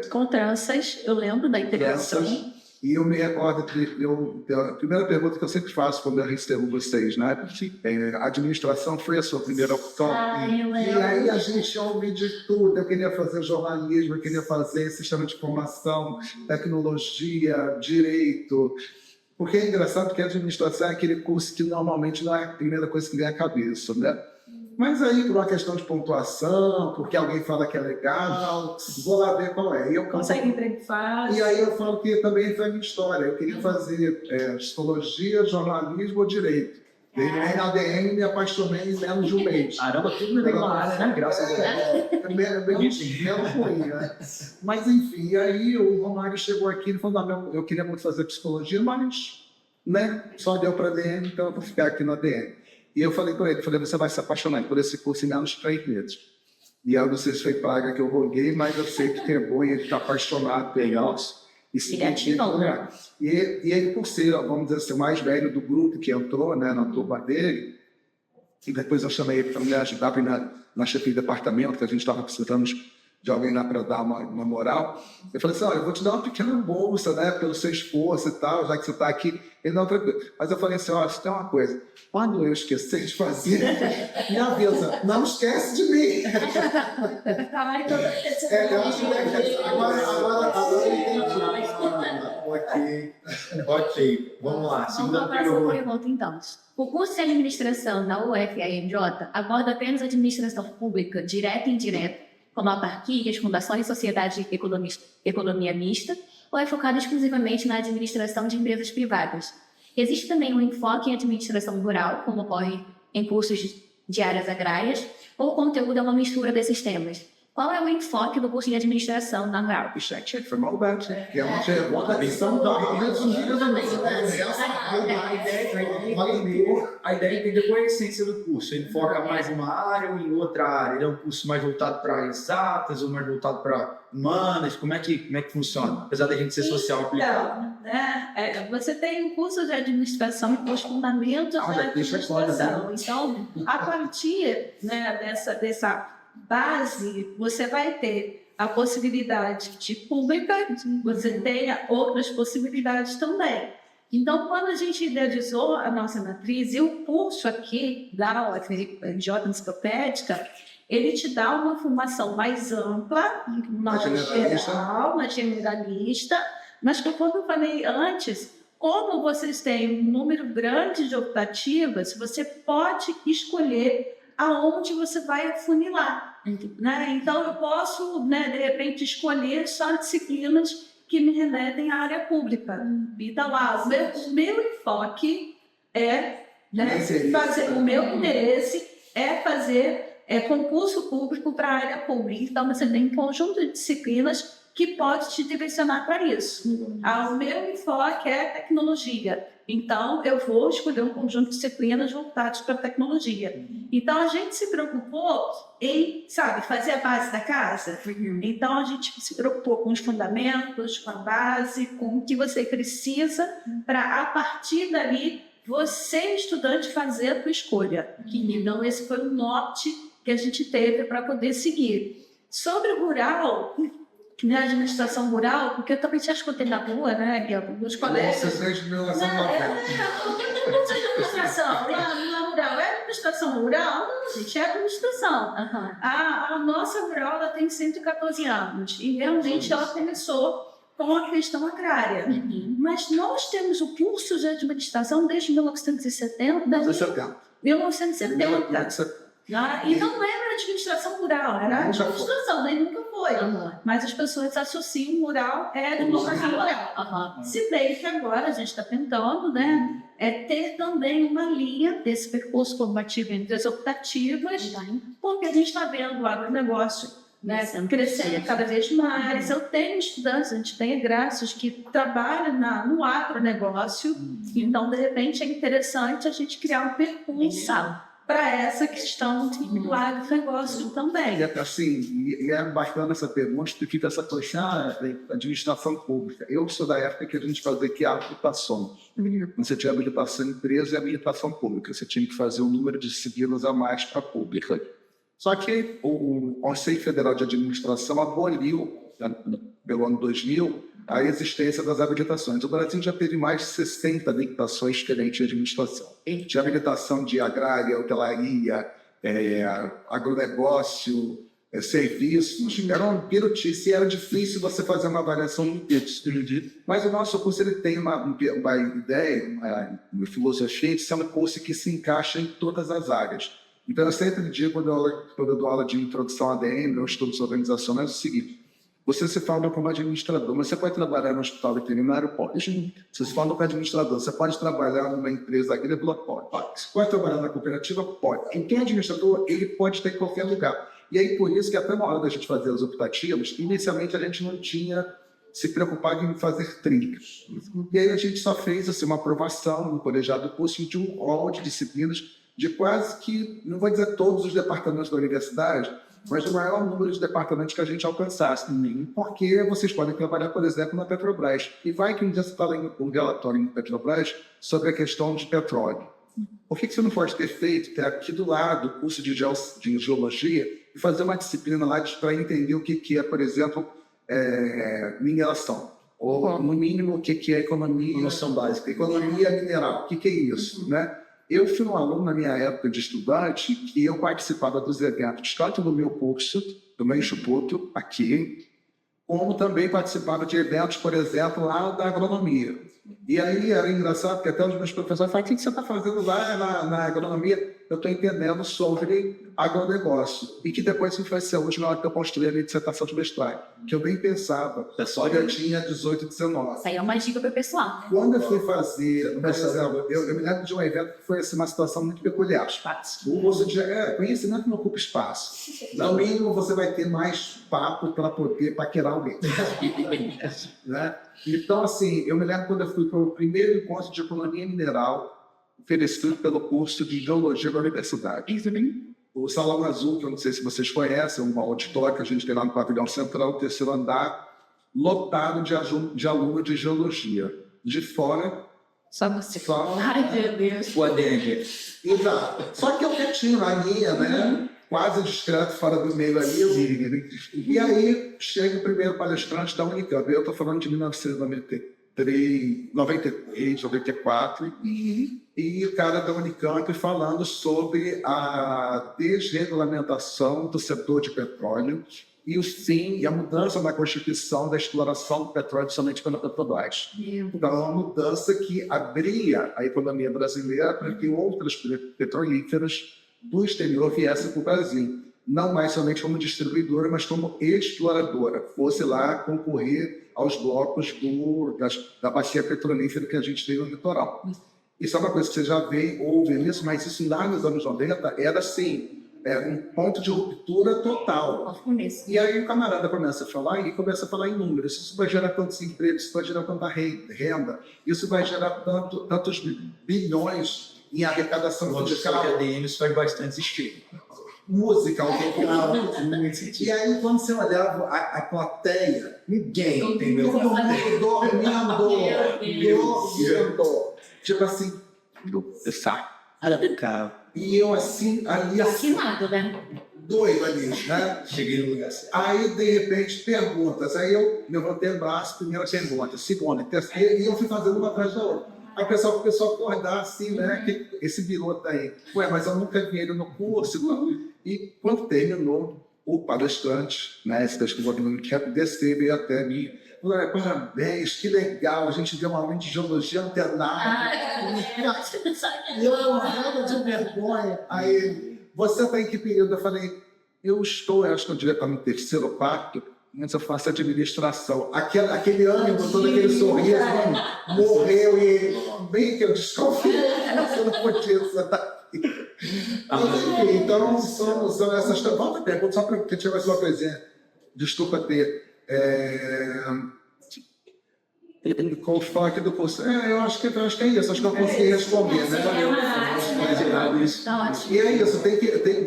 Speaker 3: Com tranças, eu lembro da integração.
Speaker 4: E eu me recordo a primeira pergunta que eu sempre faço quando eu recebo vocês, né? A administração foi a sua primeira opção. E aí a gente ouve de tudo. Eu queria fazer jornalismo, eu queria fazer sistema de informação, tecnologia, direito. Porque é engraçado que a administração é aquele curso que normalmente não é a primeira coisa que vem à cabeça, né? Mas aí, por uma questão de pontuação, porque alguém fala que é legal, vou lá ver qual é.
Speaker 3: Consegue emprego fácil.
Speaker 4: E aí eu falo que também foi a minha história. Eu queria fazer psicologia, jornalismo ou direito. Daí na ADN me apaixonei em menos de um mês.
Speaker 1: Caramba, tudo na mesma área, né? Graças a Deus.
Speaker 4: Menos ruim, né? Mas enfim, e aí o Romário chegou aqui e falou, eu queria muito fazer psicologia, mas né, só deu para ADN, então eu vou ficar aqui no ADN. E eu falei para ele, você vai se apaixonar por esse curso em menos de 3 meses. E eu não sei se foi praga que eu roguei, mas eu sei que é bom e ele está apaixonado por isso. E ele, por ser, vamos dizer assim, o mais velho do grupo que entrou, né, na turma dele, e depois eu chamei ele para me ajudar na chefia de departamento, que a gente estava precisando de alguém lá para dar uma moral. Eu falei assim, olha, eu vou te dar uma pequena bolsa, né, pelo seu esforço e tal, já que você está aqui. Ele não, tranquilo. Mas eu falei assim, olha, isso tem uma coisa. Quando eu esquecer de fazer, me avisa. Não esquece de mim. Eu acho que agora eu entendi.
Speaker 1: Ok. Vamos lá.
Speaker 2: Vamos
Speaker 1: Segunda
Speaker 2: para a próxima
Speaker 1: pergunta.
Speaker 2: pergunta, então. O curso de administração da UFRJ aborda apenas administração pública, direta e indireta, como autarquias, fundações, sociedade e economia mista, ou é focado exclusivamente na administração de empresas privadas? Existe também um enfoque em administração rural, como ocorre em cursos de áreas agrárias, ou o conteúdo é uma mistura desses temas? Qual é o enfoque do curso de administração na rural?
Speaker 4: Check foi mal back. Que é uma pergunta
Speaker 1: A ideia é entender qual é a essência do curso. Ele foca mais em uma área ou em outra área? Ele é um curso mais voltado para exatas ou mais voltado para humanas? Como é que funciona? Apesar da gente ser social aplicado.
Speaker 3: Então, né, você tem um curso de administração com os fundamentos da administração. Então, a partir, né, dessa base, você vai ter a possibilidade de pública, você tem outras possibilidades também. Então, quando a gente idealizou a nossa matriz, e o curso aqui da UFRJ Enciclopédica, ele te dá uma formação mais ampla, mais geral, mais generalista, mas como eu falei antes, como vocês têm um número grande de optativas, você pode escolher aonde você vai afunilar, né? Então, eu posso, né, de repente, escolher só disciplinas que me remetem à área pública. Então, lá, o meu enfoque é, né, fazer, o meu interesse é fazer concurso público para a área pública. Então, você tem um conjunto de disciplinas que pode te direcionar para isso. O meu enfoque é tecnologia. Então, eu vou escolher um conjunto de disciplinas voltadas para a tecnologia. Então, a gente se preocupou em, fazer a base da casa. Então, a gente se preocupou com os fundamentos, com a base, com o que você precisa para, a partir dali, você, estudante, fazer a sua escolha. Então, esse foi o norte que a gente teve para poder seguir. Sobre o rural, na administração rural, porque eu também já escutei na rua, né, nos colégios.
Speaker 4: Nossa, 6.990.
Speaker 3: Não sei administração, na rural. É administração rural? Não, gente, é administração. A nossa rural, ela tem 114 anos e realmente ela começou com a questão agrária. Mas nós temos o curso de administração desde 1970. 1970. E não era administração rural, era administração, nem nunca foi. Mas as pessoas associam rural à administração rural. Se bem que agora a gente está tentando, né, ter também uma linha desse percurso formativo entre as optativas, porque a gente está vendo o agronegócio, né, crescendo cada vez mais. Eu tenho estudantes, a gente tem egressos que trabalham no agronegócio, então, de repente, é interessante a gente criar um percurso para essa questão do agronegócio também.
Speaker 4: Assim, é bacana essa pergunta, porque essa questão da administração pública. Eu sou da época que a gente fazia aqui a habilitação. Você tinha habilitação em empresa e habilitação pública. Você tinha que fazer um número de disciplinas a mais para a pública. Só que o Conselho Federal de Administração aboliu, pelo ano 2000, a existência das habilitações. O Brasil já teve mais de 60 habilitações diferentes de administração. Tinha habilitação de agrária, hotelaria, agronegócio, serviços. Era uma birutice e era difícil você fazer uma avaliação inteira. Mas o nosso curso ele tem uma ideia, uma filosofia de ser um curso que se encaixa em todas as áreas. Então, eu sempre digo, quando eu dou aula de introdução à ADM, ou estudos organizacionais, é o seguinte: você se forma como administrador, mas você pode trabalhar no hospital veterinário? Pode. Você se forma como administrador, você pode trabalhar numa empresa agrícola? Pode. Você pode trabalhar na cooperativa? Pode. Então, o administrador, ele pode ter em qualquer lugar. E aí, por isso que até na hora da gente fazer os optativos, inicialmente a gente não tinha se preocupado em fazer trilhos. E aí a gente só fez assim, uma aprovação no colegiado do curso de um rol de disciplinas de quase que, não vou dizer todos os departamentos da universidade, mas o maior número de departamentos que a gente alcançasse. Porque vocês podem trabalhar, por exemplo, na Petrobras. E vai que um dia você está lendo um relatório na Petrobras sobre a questão de petróleo. Por que você não pode ter feito, ter aqui do lado o curso de geologia e fazer uma disciplina lá para entender o que é, por exemplo, mineração? Ou, no mínimo, o que é economia,
Speaker 1: Noção básica.
Speaker 4: economia mineral. O que é isso, né? Eu fui um aluno na minha época de estudante que eu participava dos eventos, tanto do meu curso, do meu instituto, aqui, como também participava de eventos, por exemplo, lá da agronomia. E aí era engraçado que até os meus professores falavam: o que você está fazendo lá na agronomia? Eu estou entendendo sobre agronegócio. E que depois influenciou hoje na hora que eu construí a minha dissertação de mestrado. Que eu nem pensava, só que eu tinha 18, 19.
Speaker 2: Isso aí é uma dica para o pessoal.
Speaker 4: Quando eu fui fazer, por exemplo, eu me lembro de um evento que foi assim, uma situação muito peculiar. O uso de conhecimento não ocupa espaço. No mínimo, você vai ter mais papo para poder paquerar alguém. Né? Então, assim, eu me lembro quando eu fui para o primeiro encontro de economia mineral oferecido pelo curso de geologia da universidade. O Salão Azul, que eu não sei se vocês conhecem, é um auditório que a gente tem lá no pavilhão central, terceiro andar, lotado de alunos de geologia. De fora,
Speaker 2: Só você.
Speaker 3: Ai, meu Deus.
Speaker 1: O ADN.
Speaker 4: exato. Só que eu quietinho na minha, né? Quase discreto, fora do meio ali. E aí chega o primeiro palestrante da Unicamp. Eu estou falando de 1993, 93, 94. E o cara da Unicamp falando sobre a desregulamentação do setor de petróleo e o fim e a mudança na Constituição da exploração do petróleo somente pela Petrobras. Então, é uma mudança que abria a economia brasileira para que outras petrolíferas do exterior viessem para o Brasil. Não mais somente como distribuidora, mas como exploradora. Fosse lá concorrer aos blocos da bacia petrolífera que a gente tem no litoral. Isso é uma coisa que você já ouve isso, mas isso lá nos anos 90 era assim, um ponto de ruptura total. E aí o camarada começa a falar em números. Isso vai gerar tantos empregos, isso vai gerar tanta renda, isso vai gerar tantos bilhões em arrecadação fiscal.
Speaker 1: ADM, isso faz bastante sentido.
Speaker 4: Música, e aí quando você olhava a plateia, ninguém entendeu. Todo mundo dormindo. Tipo assim, e eu assim, ali
Speaker 2: Assinado, né?
Speaker 4: doido ali, né?
Speaker 1: Cheguei no lugar certo.
Speaker 4: Aí, de repente, perguntas. Aí eu levantei o braço, primeira pergunta, segunda, terceira, e eu fui fazendo uma atrás da outra. Aí o pessoal começou a acordar assim, né? Que esse piloto aí. Ué, mas eu nunca vi ele no curso. E quando terminou, o palestrante, né? Esse pesquisador que desceu até mim. Falei: parabéns, que legal, a gente deu uma aula de geologia antenada. E eu morrendo de vergonha. Aí, você está em que período? Eu falei: eu acho que eu devia estar no terceiro ou quarto, mas eu faço administração. Aquele ânimo, todo aquele sorriso, morreu, e bem que eu desconfio, você não podia estar aqui. Então, são essas... Volta a pergunta, só para que tinha mais uma coisinha. Desculpa ter... com o foco do curso. Eu acho que é isso, acho que eu consegui responder, né? E é isso,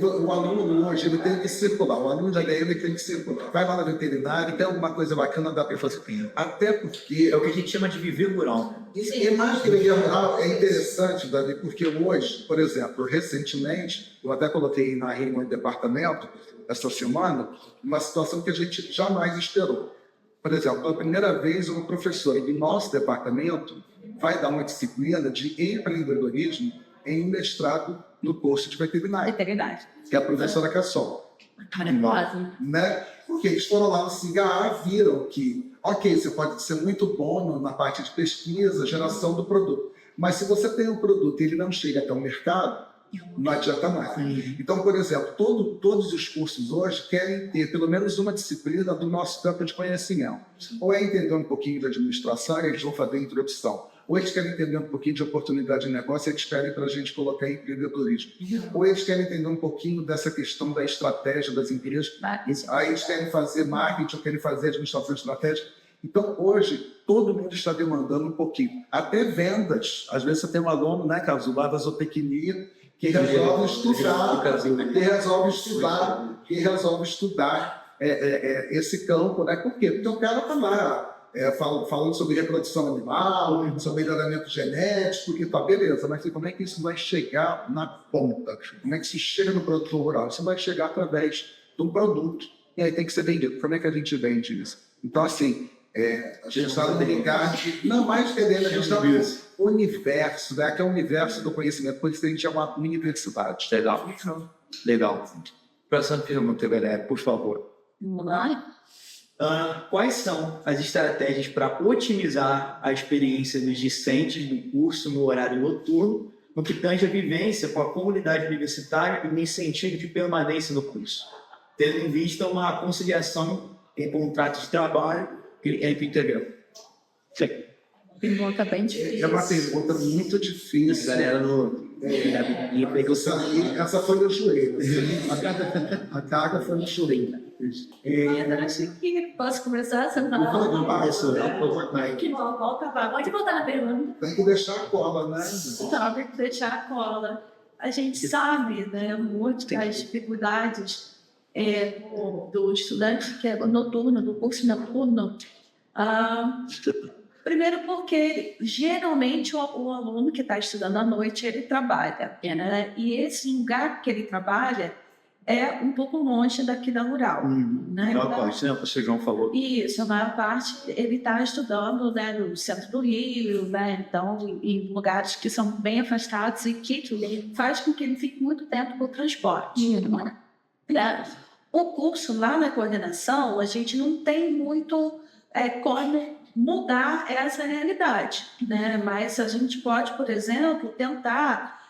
Speaker 4: o aluno hoje ele tem que circular, o aluno de ADM tem que circular. Vai lá na veterinária, tem alguma coisa bacana, dá para fazer. Até porque
Speaker 1: É o que a gente chama de viver rural.
Speaker 4: e mais que viver rural é interessante, Davi, porque hoje, por exemplo, recentemente, eu até coloquei na reunião do departamento, essa semana, uma situação que a gente jamais esperou. Por exemplo, pela primeira vez, uma professora do nosso departamento vai dar uma disciplina de empreendedorismo em um mestrado no curso de veterinária, que é a professora Cassol.
Speaker 2: Maravilhosa.
Speaker 4: Né? Porque eles foram lá no CIGA, viram que, ok, você pode ser muito bom na parte de pesquisa, geração do produto, mas se você tem um produto e ele não chega até o mercado, não adianta mais. Então, por exemplo, todos os cursos hoje querem ter pelo menos uma disciplina do nosso campo de conhecimento. Ou é entender um pouquinho de administração, eles vão fazer a introdução. Ou eles querem entender um pouquinho de oportunidade de negócio, eles querem para a gente colocar em empreendedorismo. Ou eles querem entender um pouquinho dessa questão da estratégia das empresas. Aí eles querem fazer marketing, ou querem fazer administração estratégica. Então, hoje, todo mundo está demandando um pouquinho. Até vendas. Às vezes você tem um aluno, né, Carlos, da zootecnia, que resolve estudar esse campo, né? Por quê? Porque o cara está lá falando sobre reprodução animal, sobre melhoramento genético, que tá beleza, mas como é que isso vai chegar na ponta? Como é que se chega no produtor rural? Isso vai chegar através de um produto, e aí tem que ser vendido. Como é que a gente vende isso? Então, assim, a gente está no mercado, não mais que dentro, a gente está no universo, né? Que é o universo do conhecimento, por isso a gente é uma universidade.
Speaker 1: Legal. Próxima pergunta, Belé, por favor.
Speaker 2: Vamos lá?
Speaker 1: Quais são as estratégias para otimizar a experiência dos discentes do curso no horário noturno, no que tange a vivência com a comunidade universitária e no incentivo de permanência no curso, tendo em vista uma conciliação em contratos de trabalho entre integral?
Speaker 2: Pergunta bem difícil.
Speaker 4: É uma pergunta muito difícil.
Speaker 1: Galera
Speaker 4: Essa foi no joelho. A carga foi no joelho.
Speaker 2: Posso começar? Você não Pode voltar na pergunta.
Speaker 4: Tem que deixar a cola, né?
Speaker 3: Tá, tem que deixar a cola. A gente sabe, né, muito das dificuldades do estudante que é noturno, do curso noturno. Primeiro porque, geralmente, o aluno que está estudando à noite, ele trabalha, né? E esse lugar que ele trabalha é um pouco longe daqui da rural. Né?
Speaker 1: A maior parte, né? O professor João falou.
Speaker 3: Isso, a maior parte ele está estudando, né, no centro do Rio, né? Então, em lugares que são bem afastados e que faz com que ele fique muito tempo com o transporte. Né? O curso lá na coordenação, a gente não tem muito como mudar essa realidade, né? Mas a gente pode, por exemplo, tentar,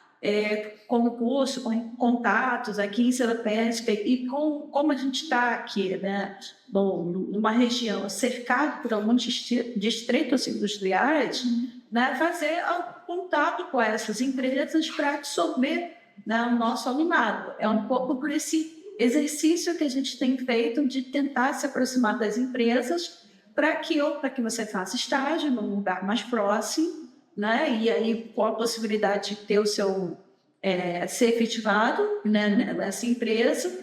Speaker 3: com o curso, com contatos aqui em Seropédica e como a gente está aqui, né? Bom, numa região cercada por alguns distritos industriais, né? Fazer contato com essas empresas para absorver, né, o nosso alunado. É um pouco por esse exercício que a gente tem feito de tentar se aproximar das empresas para que você faça estágio num lugar mais próximo, né? E aí com a possibilidade de ter o seu ser efetivado, né, nessa empresa,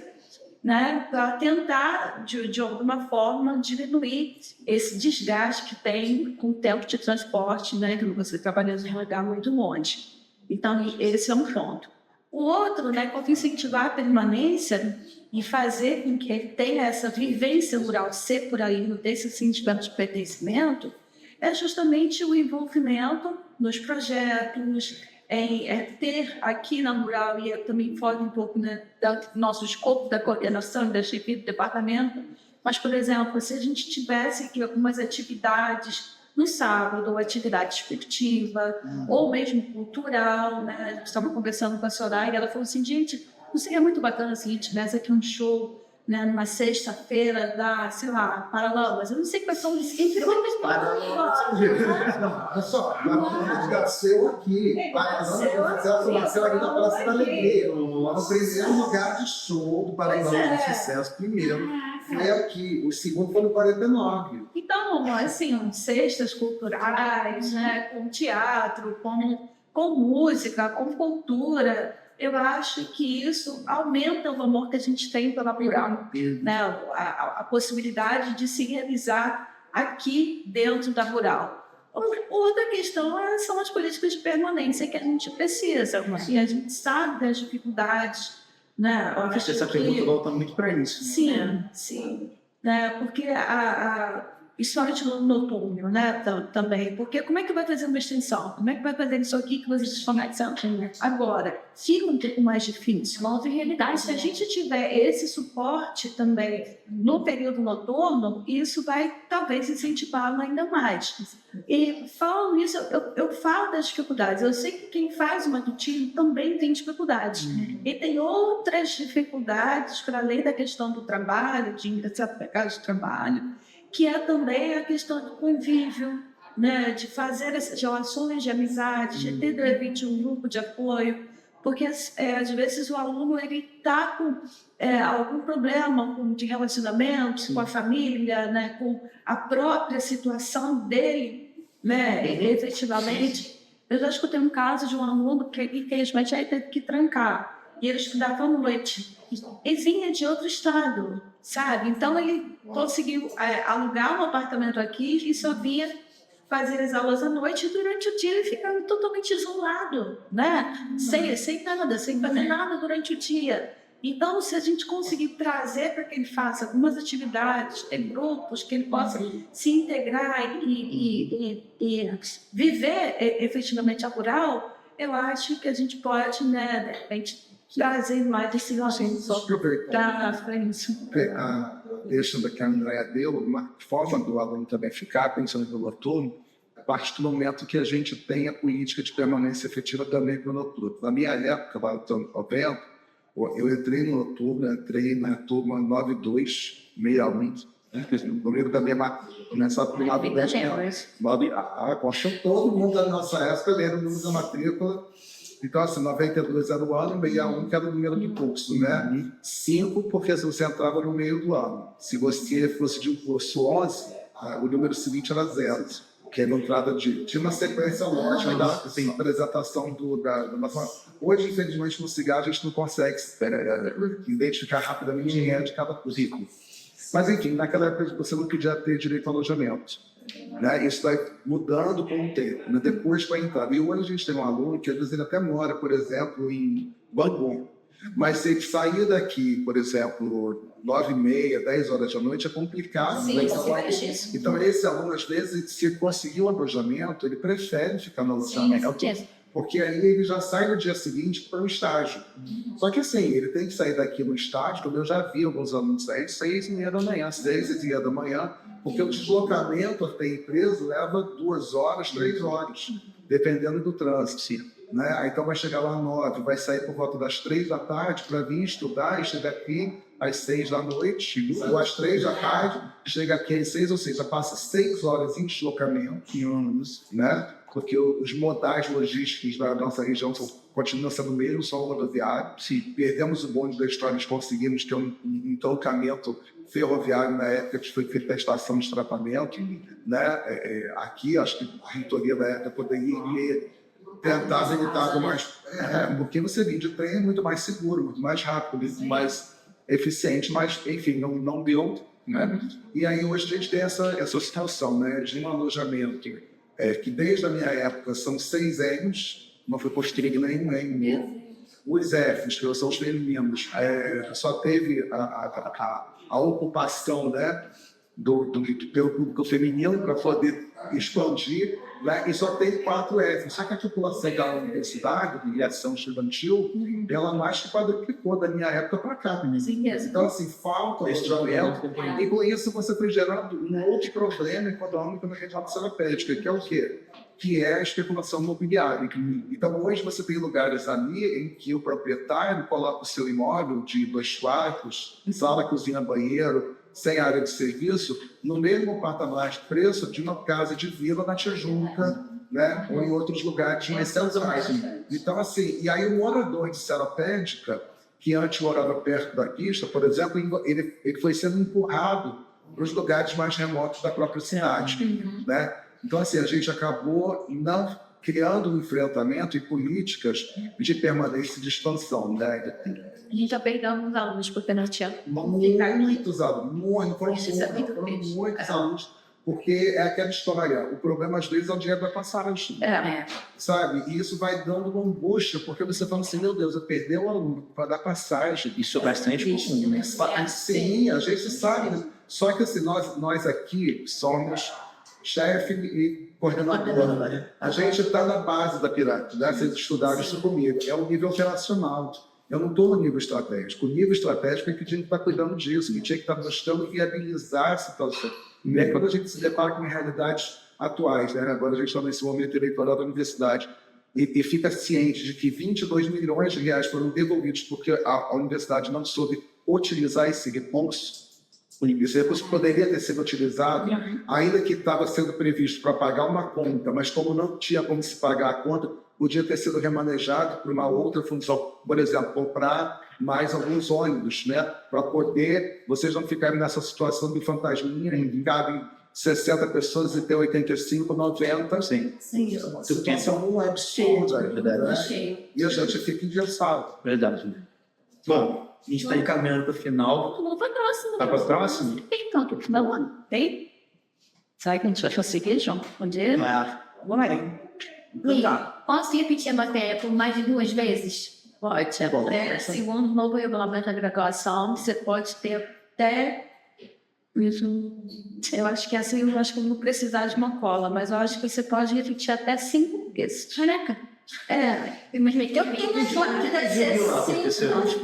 Speaker 3: né? Para tentar de alguma forma diminuir esse desgaste que tem com o tempo de transporte, né? Que você trabalha em um lugar muito longe. Então esse é um ponto. O outro, né, como incentivar a permanência e fazer com que ele tenha essa vivência rural, ser por aí, desse sentimento de pertencimento, é justamente o envolvimento nos projetos, ter aqui na rural, e eu também falo um pouco, né, do nosso escopo da coordenação, da chefia do departamento, mas, por exemplo, se a gente tivesse aqui algumas atividades no sábado, ou atividade esportiva, ou mesmo cultural, né? A gente estava conversando com a Soraya, e ela falou assim, gente, não seria muito bacana se a gente tivesse aqui um show, né, numa sexta-feira da, sei lá, Paralamas. Eu não sei quais são os
Speaker 4: Paralamas. Olha só, nasceu aqui. Nasceu aqui na Praça da Alegria. O primeiro lugar de show do Paralamas de sucesso, primeiro. Foi aqui, o segundo foi no 49.
Speaker 3: Então, assim, cestas culturais, né, com teatro, com música, com cultura, eu acho que isso aumenta o amor que a gente tem pela rural, né? A possibilidade de se realizar aqui dentro da rural. Outra questão são as políticas de permanência que a gente precisa, e a gente sabe das dificuldades, né?
Speaker 1: Acho que essa pergunta volta muito para isso.
Speaker 3: Sim, sim. Né? Porque principalmente no noturno, né, também, porque como é que vai fazer uma extensão? Como é que vai fazer isso aqui que vocês estão fazendo? Agora, fica um pouco mais difícil.
Speaker 2: Nova realidade.
Speaker 3: Se a gente tiver esse suporte também no período noturno, isso vai talvez incentivá-lo ainda mais. E falando nisso, eu falo das dificuldades. Eu sei que quem faz uma matutino também tem dificuldades. E tem outras dificuldades para além da questão do trabalho, de ingressar no mercado de trabalho, que é também a questão do convívio, né? De fazer essas relações de amizade, de ter de repente um grupo de apoio, porque às vezes o aluno está com algum problema de relacionamento com a família, né? Com a própria situação dele, né? Efetivamente. Eu já escutei um caso de um aluno que infelizmente aí teve que trancar, e ele estudava à noite. E vinha de outro estado, sabe? Então ele conseguiu alugar um apartamento aqui e só vinha fazer as aulas à noite e durante o dia ele ficava totalmente isolado, né? Sem nada, sem fazer nada durante o dia. Então, se a gente conseguir trazer para que ele faça algumas atividades, ter grupos, que ele possa se integrar e viver efetivamente a rural, eu acho que a gente pode, né, de repente, trazer mais esse assunto para frente.
Speaker 4: Deixa que a Andréa deu, uma forma do aluno também ficar pensando no noturno, a partir do momento que a gente tem a política de permanência efetiva também para o noturno. Na minha época, lá no 90, eu entrei no noturno, entrei na turma 9261, comigo também nessa turma do todo mundo da nossa época lembra o número da matrícula. Então, assim, 92 era o ano, 61 que era o número de curso, né? 5 porque você entrava no meio do ano. Se você fosse de um curso 11, o número seguinte era 0. Que não trata de uma sequência lógica da apresentação da nossa. Hoje, infelizmente, no cigarro, a gente não consegue identificar rapidamente quem é de cada currículo. Mas, enfim, naquela época você não podia ter direito ao alojamento. Né? Isso vai mudando com o tempo. Né? Depois vai entrar. E hoje a gente tem um aluno que, às vezes, ele até mora, por exemplo, em Bangu. Mas se ele sair daqui, por exemplo, 9h30, 10 horas da noite, é complicado.
Speaker 2: Sim,
Speaker 4: então, esse aluno, às vezes, se conseguir um alojamento, ele prefere ficar no alojamento. Porque aí ele já sai no dia seguinte para o estágio. Só que assim, ele tem que sair daqui no estágio, como eu já vi alguns alunos saírem 6h30 da manhã, 6h30 da manhã, porque o deslocamento até a empresa leva 2 horas, 3 horas, dependendo do trânsito. Né? Então vai chegar lá às 9, vai sair por volta das 3 da tarde para vir estudar, e chegar aqui às 6 da noite, ou às 3 da tarde, chega aqui às 6, ou seja, passa 6 horas em deslocamento, né? Porque os modais logísticos da nossa região continuam sendo mesmo só o rodoviário. Se perdemos o bonde da história, nós conseguimos ter um entroncamento ferroviário na época que foi feita a estação de tratamento. Né? Aqui, acho que a reitoria da época poderia tentar habilitar algo mais... porque você vir de trem é muito mais seguro, muito mais rápido, muito mais eficiente, mas, enfim, não deu. Né? E aí hoje a gente tem essa situação, né, de um alojamento que desde a minha época são 6 anos, não foi construído nenhum novo. Os Fs, que são os femininos, só teve a ocupação, né, pelo público feminino para poder expandir, né, e só tem 4 Fs. Só que a população da universidade, de ação estudantil, ela mais que quadruplicou da minha época para cá. Então, assim, falta alojamento, e com isso você foi gerando um outro problema econômico na região terapêutica, que é o quê? Que é a especulação imobiliária. Então, hoje você tem lugares ali em que o proprietário coloca o seu imóvel de 2 quartos, sala, cozinha, banheiro, sem área de serviço, no mesmo patamar de preço de uma casa de vila na Tijuca, né? Ou em outros lugares. Então, assim, e aí o morador de Seropédica, que antes morava perto da pista, por exemplo, ele foi sendo empurrado para os lugares mais remotos da própria cidade. Né? Então, assim, a gente acabou não criando um enfrentamento e políticas de permanência e de expansão. Né?
Speaker 2: A gente já perdeu alguns alunos por penalidade.
Speaker 4: Muitos alunos, foram muitos alunos, porque é aquela história, o problema às vezes é o dinheiro da passagem, sabe? E isso vai dando uma angústia, porque você fala assim, meu Deus, eu perdi o aluno para dar passagem.
Speaker 1: Isso é bastante comum, né?
Speaker 4: Sim, a gente sabe, né? Só que assim, nós aqui somos chefe e coordenador. A gente está na base da pirâmide, né? Vocês estudaram isso comigo, é o nível operacional. Eu não estou no nível estratégico. O nível estratégico é que a gente está cuidando disso, que tinha que estar buscando viabilizar a situação. E aí, quando a gente se depara com realidades atuais, né? Agora a gente está nesse momento eleitoral da universidade, e fica ciente de que 22 milhões de reais foram devolvidos porque a universidade não soube utilizar esse recurso. Esse recurso poderia ter sido utilizado, ainda que estava sendo previsto para pagar uma conta, mas como não tinha como se pagar a conta, podia ter sido remanejado por uma outra função, por exemplo, comprar mais alguns ônibus, né, para poder vocês não ficarem nessa situação de fantasminha, em cabem 60 pessoas e ter 85, 90. Sim. Situação absurda, né? E a gente fica engessado.
Speaker 1: Verdade. Bom, a gente está encaminhando para o final.
Speaker 2: Vamos para a próxima.
Speaker 1: Vai para a próxima?
Speaker 3: Então, vamos lá. Tem? Será que a gente vai conseguir, João? Bom dia. Vamos lá.
Speaker 2: Tá. Posso repetir a matéria por mais de 2 vezes?
Speaker 3: Pode, é bom. Segundo o novo regulamento da graduação, você pode ter até. Eu acho que assim, eu acho que eu vou precisar de uma cola, mas eu acho que você pode repetir até 5 vezes.
Speaker 2: Caraca. Mas meteu bem.
Speaker 1: Explica para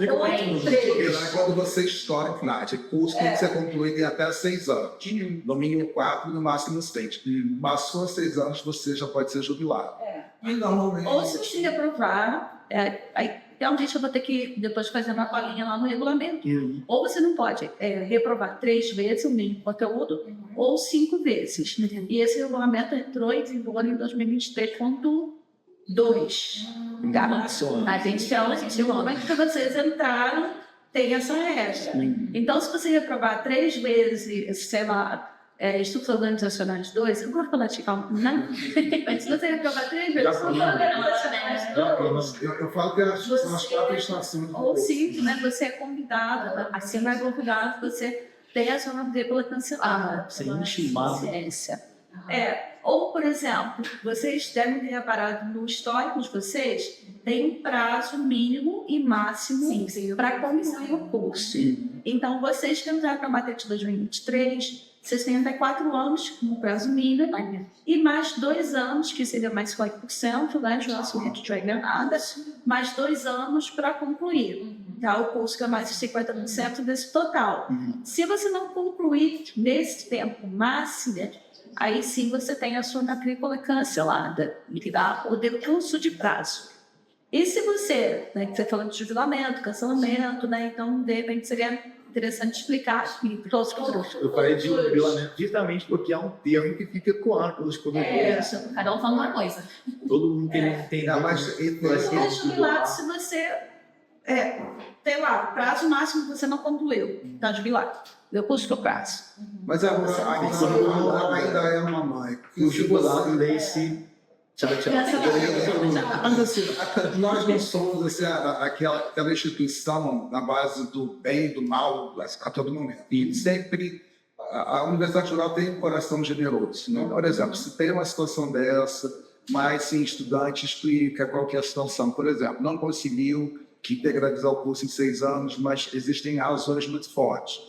Speaker 1: todo mundo.
Speaker 4: Porque lá é quando você estoura em FNAT. Curso que você conclui em até 6 anos. No mínimo 4, no máximo 6. Passou 6 anos, você já pode ser jubilado. E normalmente...
Speaker 3: Ou se você reprovar, aí realmente eu vou ter que depois fazer uma colinha lá no regulamento. Ou você não pode reprovar 3 vezes o mesmo conteúdo, ou 5 vezes. E esse regulamento entrou em vigor em 2023.2.
Speaker 2: A gente é
Speaker 3: O regulamento que vocês entraram tem essa regra. Então, se você reprovar 3 vezes, sei lá, estudos organizacionais 2, eu não vou falar de calma, né? Mas se você reprovar 3 vezes, estudos organizacionais 2,
Speaker 4: Eu falo que são as 4 estações.
Speaker 3: ou 5, né? Você é convidado, assim vai convidado, você tem a sua matrícula cancelada.
Speaker 1: Sem intimado.
Speaker 3: Ou, por exemplo, vocês devem ter reparado no histórico de vocês, tem um prazo mínimo e máximo para concluir o curso. Então, vocês que entraram para a matéria de 2023, vocês têm até 4 anos no prazo mínimo e mais 2 anos, que seria mais 4%, né? De nosso rede de nada, mais 2 anos para concluir. Tá? O curso que é mais de 50% desse total. Se você não concluir nesse tempo máximo, aí sim você tem a sua matrícula cancelada, que dá o decurso de prazo. E se você, né, que você falou de jubilamento, cancelamento, né, então de repente seria interessante explicar todos os outros.
Speaker 1: Eu falei de jubilamento justamente porque é um termo que fica ecoando pelos corredores.
Speaker 2: Cada um fala uma coisa.
Speaker 1: Todo mundo tem
Speaker 4: Mas
Speaker 3: Você é jubilado se você, sei lá, prazo máximo que você não concluiu, está jubilado. Eu custo o prazo.
Speaker 4: Mas agora ainda é uma mãe.
Speaker 1: o jubilado lê-se. Tchau.
Speaker 4: Nós não somos assim, aquela instituição na base do bem e do mal a todo momento. E sempre a Universidade Rural tem um coração generoso. Né? Por exemplo, se tem uma situação dessa, mas sim, estudante explica qual que é a situação. Por exemplo, não conseguiu integralizar o curso em 6 anos, mas existem razões muito fortes.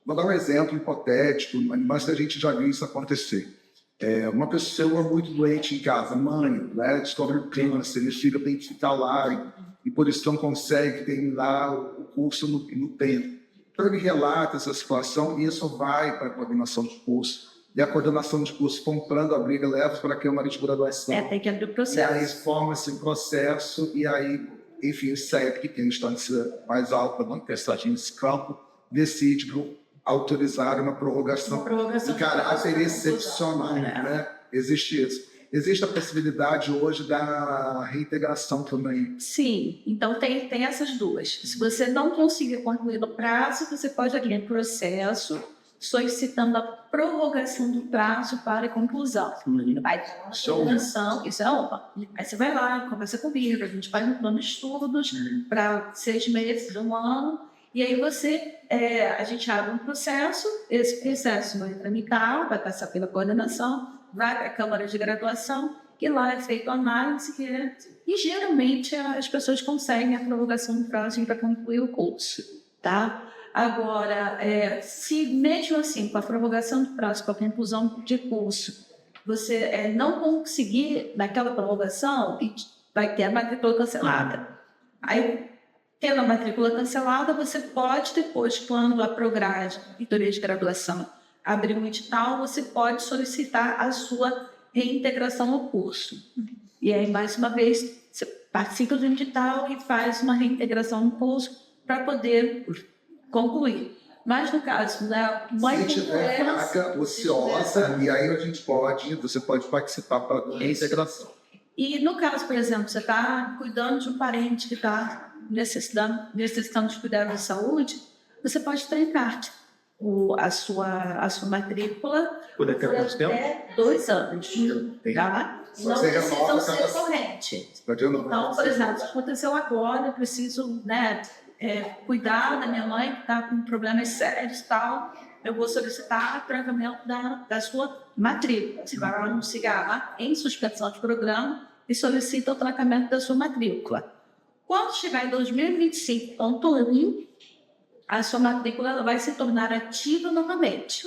Speaker 4: Vou dar um exemplo hipotético, mas a gente já viu isso acontecer. Uma pessoa muito doente em casa, mãe, né, descobre o câncer, ele fica, tem que ficar lá e por isso não consegue terminar o curso no tempo. Então ele relata essa situação e isso vai para a coordenação de curso. E a coordenação de curso, comprando a briga, leva para a Câmara de Graduação.
Speaker 3: Tem que abrir o
Speaker 4: E
Speaker 3: processo.
Speaker 4: aí forma-se um processo e aí, enfim, o CEP, que tem a instância mais alta da universidade nesse campo, decide autorizar uma prorrogação de caráter excepcional, né? Existe isso. Existe a possibilidade hoje da reintegração também.
Speaker 3: Sim, então tem essas duas. Se você não conseguir concluir no prazo, você pode abrir um processo solicitando a prorrogação do prazo para a conclusão. Vai ter uma prorrogação, isso é opa. Aí você vai lá, conversa comigo, a gente faz um plano de estudos para 6 meses, 1 ano, e aí a gente abre um processo, esse processo vai tramitar, vai passar pela coordenação, vai para a Câmara de Graduação, que lá é feita a análise, e geralmente as pessoas conseguem a prorrogação do prazo para concluir o curso, tá? Agora, se mesmo assim, com a prorrogação do prazo, com a conclusão de curso, você não conseguir naquela prorrogação, vai ter a matrícula cancelada. Aí, tendo a matrícula cancelada, você pode depois, quando a Prograde, Vitória de Graduação, abrir um edital, você pode solicitar a sua reintegração ao curso. E aí, mais uma vez, você participa do edital e faz uma reintegração no curso para poder concluir. Mas no caso, né,
Speaker 4: se tiver vaga ociosa, e aí você pode participar para a reintegração.
Speaker 3: E no caso, por exemplo, você está cuidando de um parente que está necessitando de cuidado de saúde, você pode trancar a sua matrícula
Speaker 1: Por até
Speaker 3: 2 anos. Tá? Não precisa ser corrente. Então, por exemplo, se aconteceu agora, eu preciso, né, cuidar da minha mãe que está com problemas sérios e tal, eu vou solicitar tratamento da sua matrícula. Você vai lá no Cigarra, em suspensão de programa, e solicita o tratamento da sua matrícula. Quando chegar em 2025, ano a sua matrícula ela vai se tornar ativa novamente.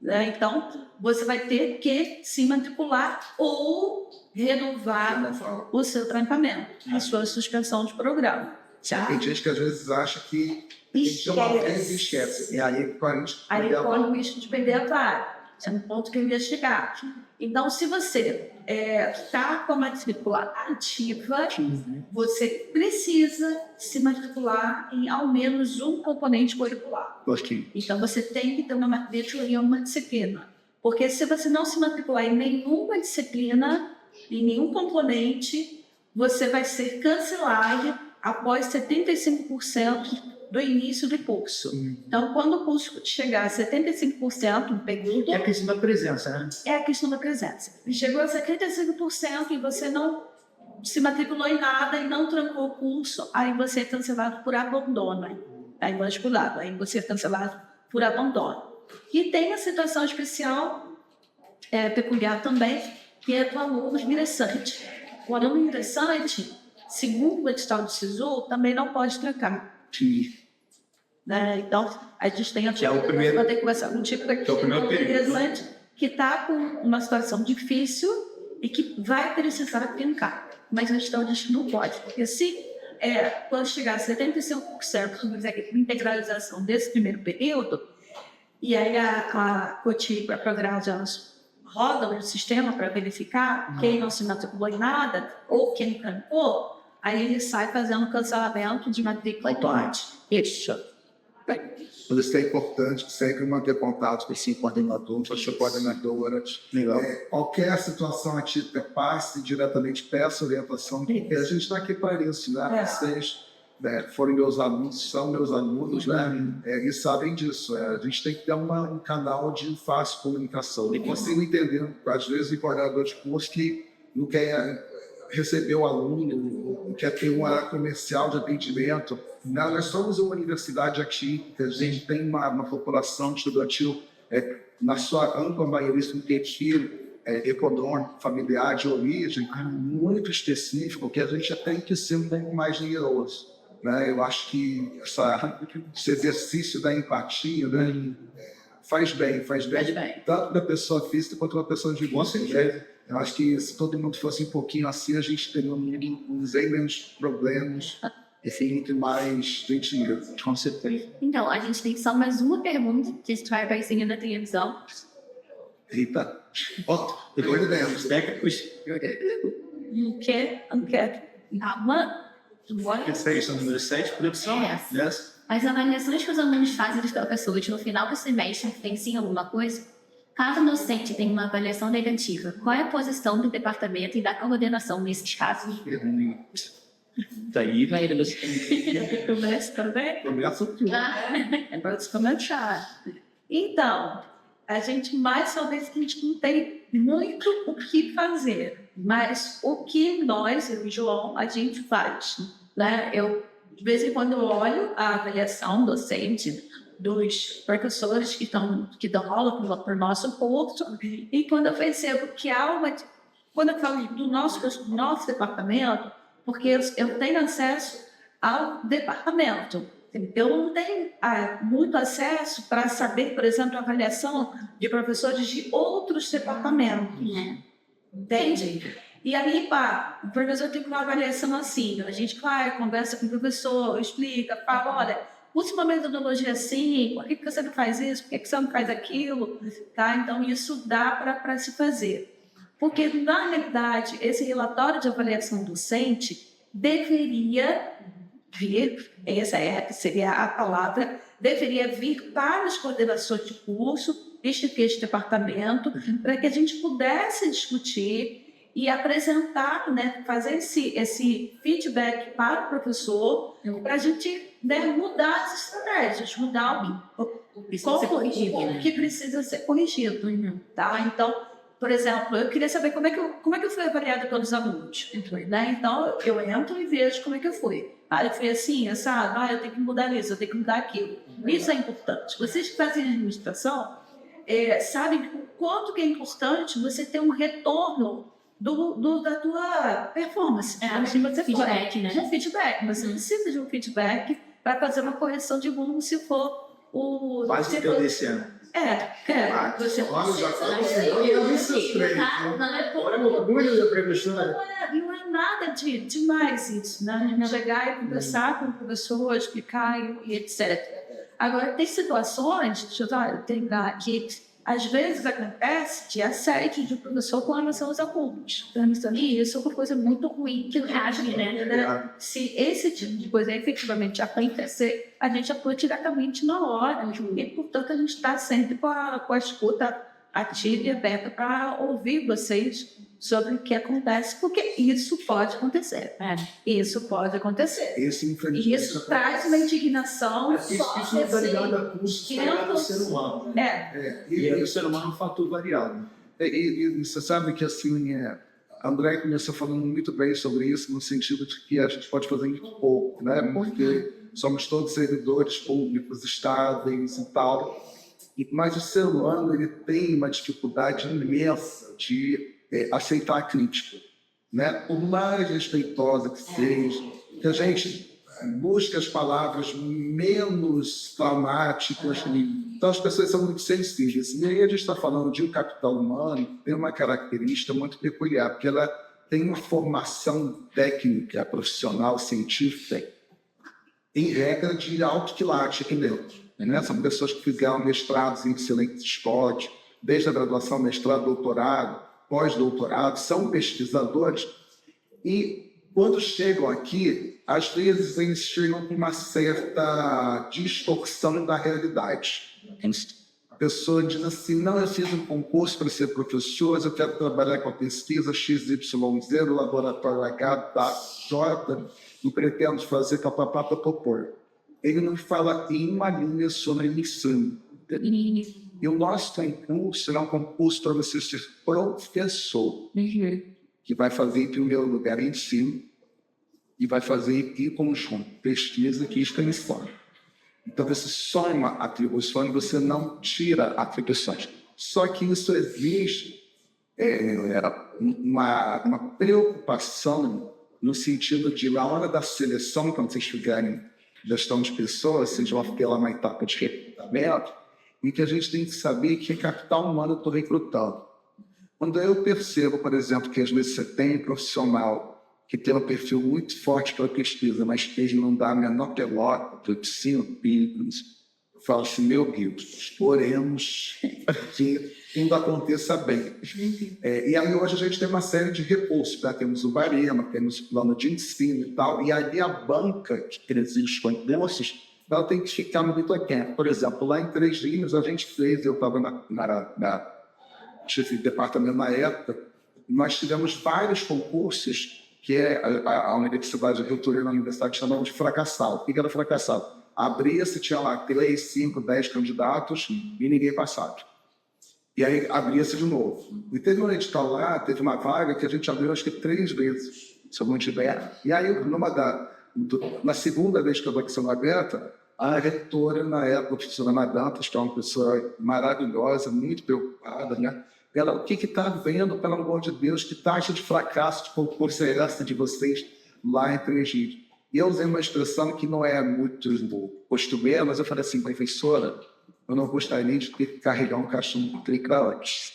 Speaker 3: Né? Então, você vai ter que se matricular ou renovar o seu tratamento, a sua suspensão de programa. Já?
Speaker 4: Tem gente que às vezes acha que tem que ter uma vez e esquece. E aí corre o risco de
Speaker 3: Aí
Speaker 4: perder a
Speaker 3: corre
Speaker 4: vaga.
Speaker 3: o risco de perder a vaga. É um ponto que eu ia chegar. Então, se você está com a matrícula ativa, você precisa se matricular em ao menos um componente curricular.
Speaker 1: Ok.
Speaker 3: Então, você tem que ter uma matrícula em uma disciplina. Porque se você não se matricular em nenhuma disciplina, em nenhum componente, você vai ser cancelado após 75% do início do curso. Então, quando o curso chegar a 75% no período,
Speaker 1: É a questão da presença, né?
Speaker 3: é a questão da presença. Chegou a 75% e você não se matriculou em nada e não trancou o curso, aí você é cancelado por abandono. Aí basculado, aí você é cancelado por abandono. E tem a situação especial, peculiar também, que é do aluno ingressante. O aluno ingressante, segundo o edital do SISU, também não pode trancar. Né? Então, a gente tem
Speaker 1: Que é o primeiro-
Speaker 3: vai ter que começar com um tipo de
Speaker 1: que é o primeiro período.
Speaker 3: ingressante que está com uma situação difícil e que vai precisar trancar. Mas a gestão diz que não pode, porque se quando chegar a 75% de integralização desse primeiro período, e aí a COTI, a programa, elas rodam o sistema para verificar quem não se matriculou em nada ou quem trancou, aí ele sai fazendo cancelamento de matrícula automática. Isso.
Speaker 4: Por isso que é importante sempre manter contato com esse coordenador, com a sua coordenadora.
Speaker 1: Legal.
Speaker 4: Qualquer situação atípica, passe diretamente, peça orientação, porque a gente está aqui para isso, né? Vocês foram meus alunos, são meus alunos, né? E sabem disso. A gente tem que ter um canal de fácil comunicação. E consigo entender, às vezes, o coordenador de curso que não quer receber o aluno, quer ter uma comercial de atendimento. Nós somos uma universidade aqui, a gente tem uma população estudantil, na sua ampla maioria, um perfil econômico, familiar, de origem, muito específico, que a gente tem que ser um pouco mais generoso. Né? Eu acho que esse exercício da empatia, né, faz bem, tanto da pessoa física quanto da pessoa de gosto. Eu acho que se todo mundo fosse um pouquinho assim, a gente teria uns menos problemas e muito mais gentil.
Speaker 1: Com certeza.
Speaker 2: Então, a gente tem só mais uma pergunta que a gente vai aparecer na televisão.
Speaker 4: Eita, depois de dentro.
Speaker 3: O que?
Speaker 1: Essa é a questão número 7, produção. Yes.
Speaker 2: As avaliações que os alunos fazem dos professores no final do semestre influenciam alguma coisa? Caso o docente tenha uma avaliação negativa, qual é a posição do departamento e da coordenação nesses casos?
Speaker 1: Daí vai
Speaker 3: Começa também? É para descomentar. Então, a gente mais talvez que a gente não tem muito o que fazer, mas o que nós, eu e o João, a gente faz. Né? Eu, de vez em quando, eu olho a avaliação docente dos professores que dão aula para o nosso curso, e quando eu percebo que há quando eu falo do nosso departamento, porque eu tenho acesso ao departamento. Eu não tenho muito acesso para saber, por exemplo, a avaliação de professores de outros departamentos. Entende? E aí, o professor tem uma avaliação assim, a gente vai, conversa com o professor, explica, fala, olha, use uma metodologia assim, por que você não faz isso, por que você não faz aquilo, tá? Então, isso dá para se fazer. Porque, na realidade, esse relatório de avaliação docente deveria vir, essa seria a palavra, deveria vir para as coordenações de curso, este departamento, para que a gente pudesse discutir e apresentar, né, fazer esse feedback para o professor, para a gente mudar as estratégias, mudar o que precisa ser corrigido. Tá? Então, por exemplo, eu queria saber como é que eu fui avaliada pelos alunos, né? Então, eu entro e vejo como é que eu fui. Eu fui assim, sabe? Eu tenho que mudar isso, eu tenho que mudar aquilo. Isso é importante. Vocês que fazem administração sabem o quanto que é importante você ter um retorno da tua performance.
Speaker 2: Feedback, né?
Speaker 3: Um feedback. Você precisa de um feedback para fazer uma correção de rumo se for o...
Speaker 1: Quase que eu desse ano.
Speaker 3: Você
Speaker 4: Olha, já tá
Speaker 1: Olha o orgulho da professora.
Speaker 3: não é nada demais isso, né? Chegar e conversar com o professor, explicar e etc. Agora, tem situações, deixa eu terminar aqui, às vezes acontece de assédio de professor com relação aos alunos. E isso é uma coisa muito ruim que age, né? Se esse tipo de coisa efetivamente acontecer, a gente atua diretamente na hora. E, portanto, a gente está sempre com a escuta ativa e aberta para ouvir vocês sobre o que acontece, porque isso pode acontecer. Isso pode acontecer. E isso traz uma indignação.
Speaker 1: Isso não está ligado a curso, está ligado ao ser humano. E o ser humano é um fator variável.
Speaker 4: E você sabe que assim, André começou falando muito bem sobre isso, no sentido de que a gente pode fazer muito pouco, né? Porque somos todos servidores públicos, estáveis e tal. Mas o ser humano ele tem uma dificuldade imensa de aceitar a crítica, né? Por mais respeitosa que seja, que a gente busque as palavras menos traumáticas. Então as pessoas são muito sensíveis. E aí a gente está falando de um capital humano, tem uma característica muito peculiar, porque ela tem uma formação técnica, profissional, científica, em regra de autoquilate aqui dentro. Né? São pessoas que fizeram mestrados em excelentes escolas, desde a graduação, mestrado, doutorado, pós-doutorado, são pesquisadores e, quando chegam aqui, às vezes eles chegam com uma certa distorção da realidade. A pessoa diz assim, não, eu fiz um concurso para ser professor, eu quero trabalhar com a pesquisa XYZ, no laboratório H, J, e pretendo fazer papapá para propor. Ele não fala em uma linha sobre ensino. E o nosso concurso é um concurso para você ser professor, que vai fazer, em primeiro lugar, ensino, e vai fazer em conjunto pesquisa e extensão. Então, você soma atribuições, você não tira atribuições. Só que isso exige uma preocupação no sentido de, na hora da seleção, quando vocês tiverem gestão de pessoas, vocês vão ter lá uma etapa de recrutamento, em que a gente tem que saber que capital humano eu estou recrutando. Quando eu percebo, por exemplo, que às vezes você tem um profissional que tem um perfil muito forte para a pesquisa, mas que ele não dá a menor pelota para o ensino bíblico, eu falo assim, meu Deus, oremos que tudo aconteça bem. E aí hoje a gente tem uma série de recursos, né? Temos o Barema, temos o plano de ensino e tal, e ali a banca que existe com negócios, ela tem que ficar muito atenta. Por exemplo, lá em Três Rios, a gente fez, eu estava na chefe de departamento na época, nós tivemos vários concursos que a Universidade de Reitor na Universidade chamava de fracassado. O que era fracassado? Abria-se, tinha lá 3, 5, 10 candidatos e ninguém passava. E aí abria-se de novo. E teve um edital lá, teve uma vaga que a gente abriu acho que 3 vezes, se eu não tiver. E aí, na segunda vez que a vaga foi aberta, a reitora, na época, a professora Madantas, que é uma pessoa maravilhosa, muito preocupada, né? Ela, o que está vendo, pelo amor de Deus, que taxa de fracasso de concurso é essa de vocês lá em Três Rios? E eu usei uma expressão que não é muito costumeira, mas eu falei assim, professora, eu não gostaria de ter que carregar um caixão de antes.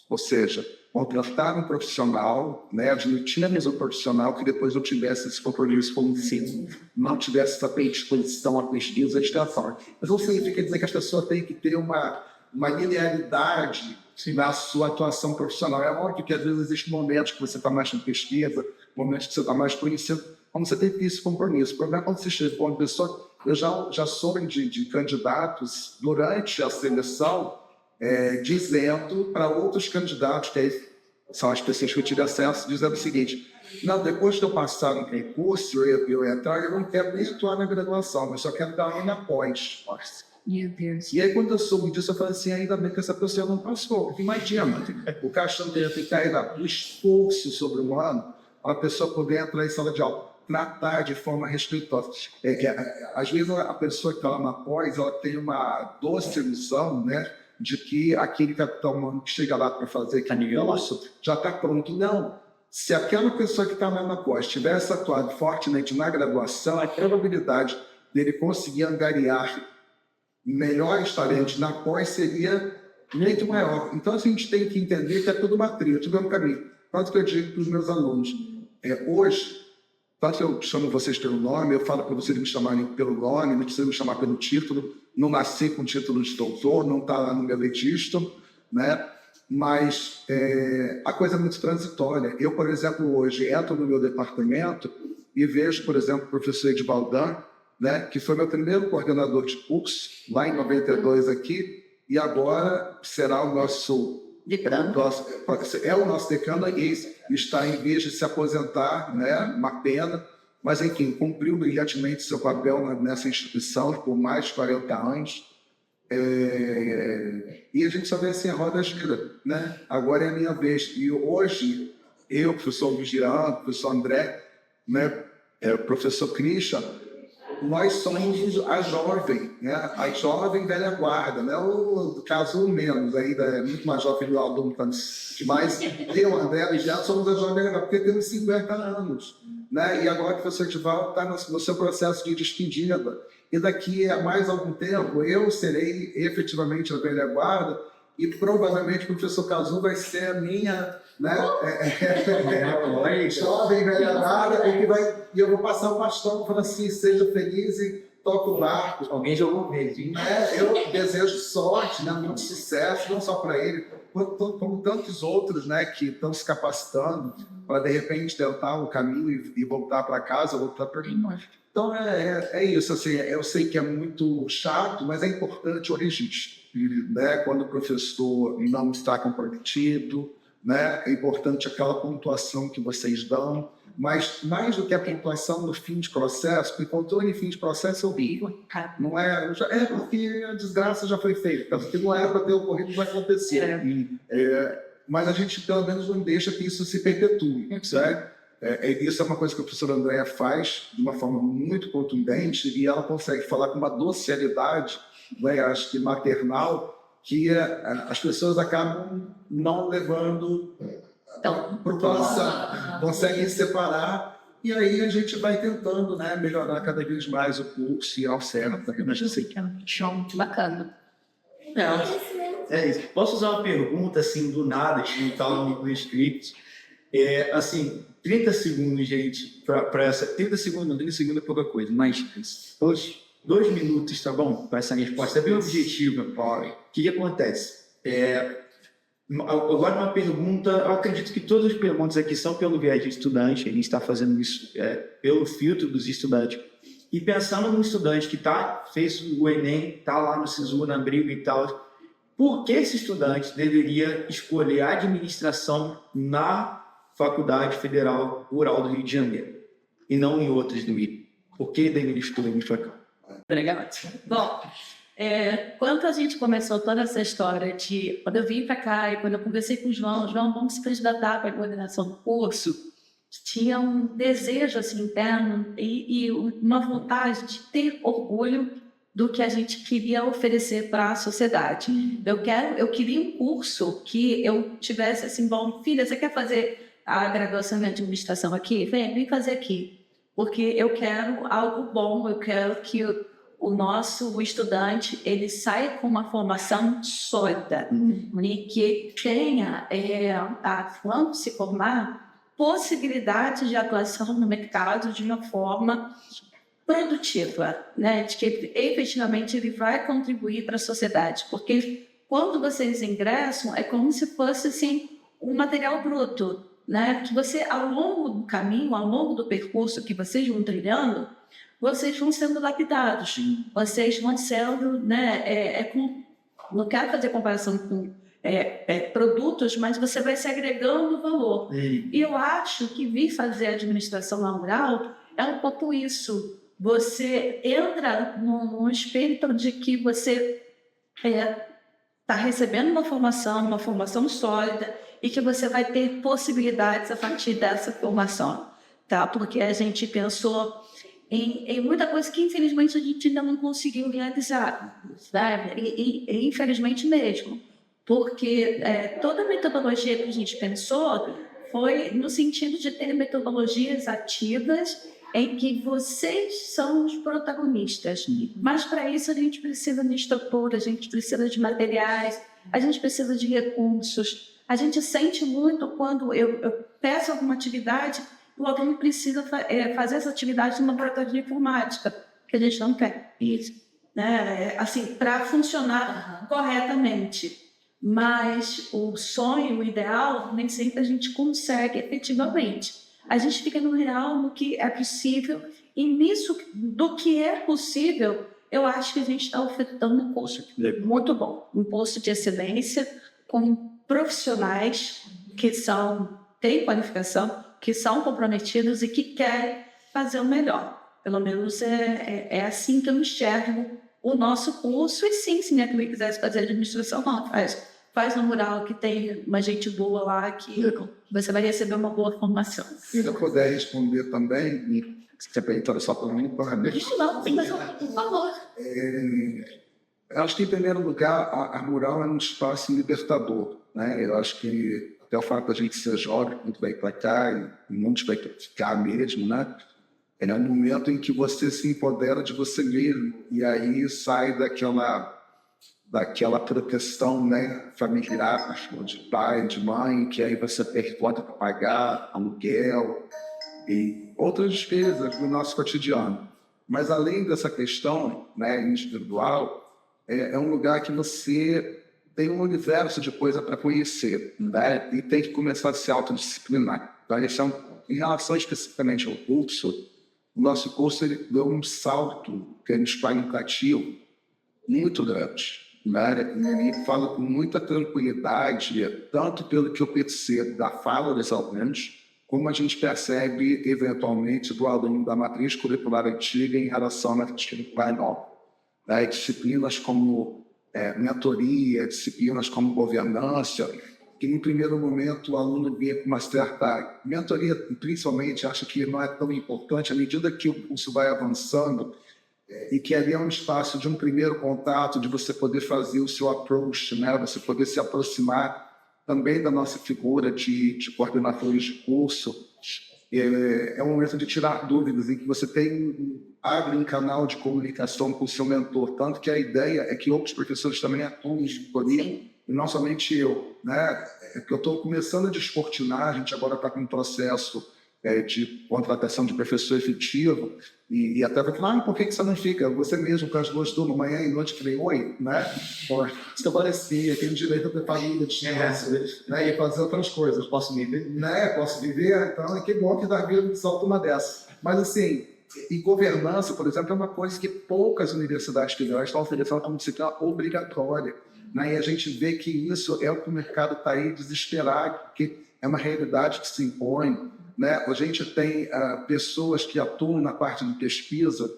Speaker 4: Ou seja, contratar um profissional, né, admitirmos um profissional que depois não tivesse esse compromisso com o ensino, não tivesse essa predisposição à pesquisa e extensão. Mas não significa dizer que as pessoas têm que ter uma linearidade na sua atuação profissional. É óbvio que às vezes existem momentos que você está mais com pesquisa, momentos que você está mais conhecido, como você tem que ter esse compromisso. O problema é quando você chega com uma pessoa, eu já soube de candidatos durante a seleção dizendo para outros candidatos, que aí são as pessoas que eu tive acesso, dizendo o seguinte, não, depois que eu passar no concurso, eu entrar, eu não quero nem atuar na graduação, mas só quero dar aula após.
Speaker 2: Meu Deus.
Speaker 4: E aí, quando eu soube disso, eu falei assim, ainda bem que essa pessoa não passou. Porque imagina, o caixão dele tem que cair o esforço sobre-humano para a pessoa poder entrar em sala de aula, tratar de forma respeitosa. Às vezes, a pessoa que está lá na pós, ela tem uma doce ilusão, né, de que aquele capitão humano que chega lá para fazer aquele curso já está pronto. Não. Se aquela pessoa que está lá na pós tivesse atuado fortemente na graduação, a probabilidade dele conseguir angariar melhores talentos na pós seria muito maior. Então, a gente tem que entender que é tudo uma trilha, tudo é um caminho. Quanto que eu digo para os meus alunos? Hoje, tanto que eu chamo vocês pelo nome, eu falo para vocês me chamarem pelo nome, não precisa me chamar pelo título, não nasci com título de doutor, não está lá no meu registro, né? Mas a coisa é muito transitória. Eu, por exemplo, hoje entro no meu departamento e vejo, por exemplo, o professor Edvaldan, né, que foi meu primeiro coordenador de curso, lá em 92 aqui, e agora será o nosso decano, e está em vez de se aposentar, né, uma pena, mas enfim, cumpriu brilhantemente seu papel nessa instituição por mais de 40 anos. E a gente só vê assim a roda gira, né? Agora é a minha vez. E hoje, eu, professor Luiz Girão, professor André, né, o professor Christian, nós somos a jovem, né? A jovem velha guarda, né? O caso menos, ainda é muito mais jovem do aluno, mas eu, André e já somos a jovem velha guarda, porque temos 50 anos, né? E agora o professor Edivaldo está no seu processo de despedida, e daqui a mais algum tempo eu serei efetivamente a velha guarda, e provavelmente o professor Cazu vai ser a minha, né, jovem velha guarda, e eu vou passar o bastão falando assim, seja feliz e toca o barco.
Speaker 1: Alguém jogou verde, hein?
Speaker 4: Eu desejo sorte, né, muito sucesso, não só para ele, como tantos outros, né, que estão se capacitando para, de repente, tentar o caminho e voltar para casa, voltar para mim. Então, é isso. Assim, eu sei que é muito chato, mas é importante o registro, né? Quando o professor não está comprometido, né? É importante aquela pontuação que vocês dão, mas mais do que a pontuação no fim de processo, porque controle em fim de processo é horrível. Não é, porque a desgraça já foi feita, porque não era para ter ocorrido, vai acontecer. Mas a gente, pelo menos, não deixa que isso se perpetue, certo? Isso é uma coisa que a professora Andréa faz de uma forma muito contundente e ela consegue falar com uma docilidade, né, acho que maternal, que as pessoas acabam não levando para o coração, conseguem separar, e aí a gente vai tentando, né, melhorar cada vez mais o curso e ao certo.
Speaker 2: Show, bacana.
Speaker 1: É isso. Posso usar uma pergunta assim do nada, que não está no script? Assim, 30 segundos, gente, para essa. 30 segundos é pouca coisa, mas 2 minutos, tá bom? Para essa resposta. É bem objetiva. O que acontece? Agora, uma pergunta. Eu acredito que todas as perguntas aqui são pelo viés de estudante, a gente está fazendo isso pelo filtro dos estudantes. E pensando num estudante que fez o Enem, está lá no SISU, na briga e tal, por que esse estudante deveria escolher a administração na Faculdade Federal Rural do Rio de Janeiro e não em outras do Rio? Por que deveria escolher isso aqui?
Speaker 3: Legal. Bom, quando a gente começou toda essa história de... Quando eu vim para cá e quando eu conversei com o João, vamos se candidatar para a coordenação do curso, tinha um desejo assim, interno e uma vontade de ter orgulho do que a gente queria oferecer para a sociedade. Eu queria um curso que eu tivesse assim, bom, filha, você quer fazer a graduação em administração aqui? Vem fazer aqui, porque eu quero algo bom, eu quero que o nosso estudante ele saia com uma formação sólida e que tenha, quando se formar, possibilidade de atuação no mercado de uma forma produtiva, né? De que efetivamente ele vai contribuir para a sociedade, porque quando vocês ingressam é como se fosse assim um material bruto, né? Que você ao longo do caminho, ao longo do percurso que vocês vão trilhando, vocês vão sendo lapidados, vocês vão sendo, né? Não quero fazer comparação com produtos, mas você vai se agregando valor. E eu acho que vir fazer administração laboral é um pouco isso. você entra num espírito de que você está recebendo uma formação sólida, e que você vai ter possibilidades a partir dessa formação, tá? Porque a gente pensou em muita coisa que, infelizmente, a gente ainda não conseguiu realizar, sabe? E infelizmente mesmo, porque toda a metodologia que a gente pensou foi no sentido de ter metodologias ativas em que vocês são os protagonistas. Mas, para isso, a gente precisa de estrutura, a gente precisa de materiais, a gente precisa de recursos. A gente sente muito quando eu peço alguma atividade, o aluno precisa fazer essa atividade numa plataforma de informática, que a gente não tem isso, né? Assim, para funcionar corretamente. Mas o sonho, o ideal, nem sempre a gente consegue efetivamente. A gente fica no real, no que é possível, e nisso do que é possível, eu acho que a gente está ofertando um curso muito bom, um curso de excelência, com profissionais que têm qualificação, que são comprometidos e que querem fazer o melhor. Pelo menos é assim que eu enxergo o nosso curso. E sim, se minha cliente quisesse fazer administração, não, faz no mural, que tem uma gente boa lá, que você vai receber uma boa formação.
Speaker 4: Se eu puder responder também, se perguntar só para mim, para mim.
Speaker 3: Não, por favor.
Speaker 4: Acho que, em primeiro lugar, a mural é um espaço libertador, né? Eu acho que até o fato da gente ser jovem, muito vai para cá, e muitos vai ficar mesmo, né? É um momento em que você se empodera de você mesmo, e aí sai daquela proteção, né, familiar, de pai, de mãe, que aí você tem conta para pagar, aluguel e outras despesas do nosso cotidiano. Mas além dessa questão, né, individual, é um lugar que você tem um universo de coisa para conhecer, né, e tem que começar a se autodisciplinar. Então, em relação especificamente ao curso, o nosso curso ele deu um salto qualitativo muito grande. Ele fala com muita tranquilidade, tanto pelo que eu percebo da fala dos alunos, como a gente percebe, eventualmente, do aluno da matriz curricular antiga em relação à matriz curricular nova. Disciplinas como mentoria, disciplinas como governança, que, em primeiro momento, o aluno vê com uma certa... Mentoria, principalmente, acho que não é tão importante à medida que o curso vai avançando, e que ali é um espaço de um primeiro contato, de você poder fazer o seu approach, né? Você poder se aproximar também da nossa figura de coordenadores de curso. É um momento de tirar dúvidas, em que você abre um canal de comunicação com o seu mentor, tanto que a ideia é que outros professores também atuem comigo, e não somente eu, né? Que eu estou começando a descortinar, a gente agora está com um processo de contratação de professor efetivo, e até vai falar, por que você não fica? Você mesmo, com as duas turmas, manhã e noite, falei, oi, né? Isso parecia, tem direito a ter família, de né? E fazer outras coisas. Posso viver? Né? Posso viver, então, que bom que dá vida de salto uma dessa. Mas, assim, e governança, por exemplo, é uma coisa que poucas universidades federais estão oferecendo como disciplina obrigatória, né? E a gente vê que isso é o que o mercado está aí desesperado, porque é uma realidade que se impõe. Né? A gente tem pessoas que atuam na parte de pesquisa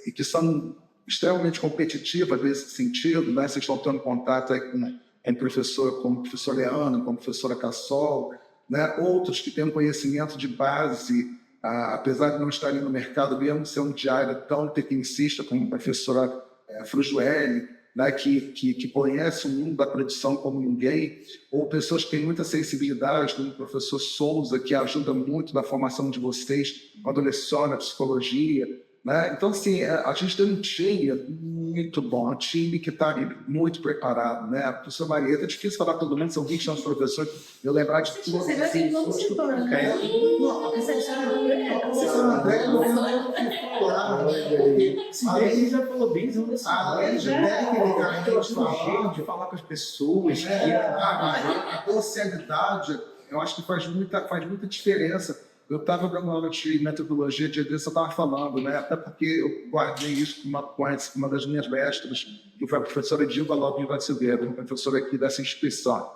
Speaker 4: e que são extremamente competitivas nesse sentido, né? Vocês estão tendo contato aí com professor, como o professor Leandro, como a professora Cassol, né? Outros que têm um conhecimento de base, apesar de não estarem no mercado, mesmo sendo de área tão tecnicista como a professora Frujueli, né, que conhece o mundo da produção como ninguém, ou pessoas que têm muita sensibilidade, como o professor Souza, que ajuda muito na formação de vocês quando leciona psicologia, né? Então, assim, a gente tem um time muito bom, um time que está muito preparado, né? A professora Marieta, é difícil falar todo mundo, são 20 anos de professor, eu lembrar de tudo.
Speaker 3: Você vai ter um setor, né?
Speaker 1: Ele já falou bem,
Speaker 4: Além de tecnicamente
Speaker 1: jeito de falar com as pessoas,
Speaker 4: a socialidade, eu acho que faz muita diferença. Eu estava dando aula de metodologia, de disso eu estava falando, né? Até porque eu guardei isso com uma das minhas mestras, que foi a professora Dilma Lopes Vacileiro, uma professora aqui dessa instituição.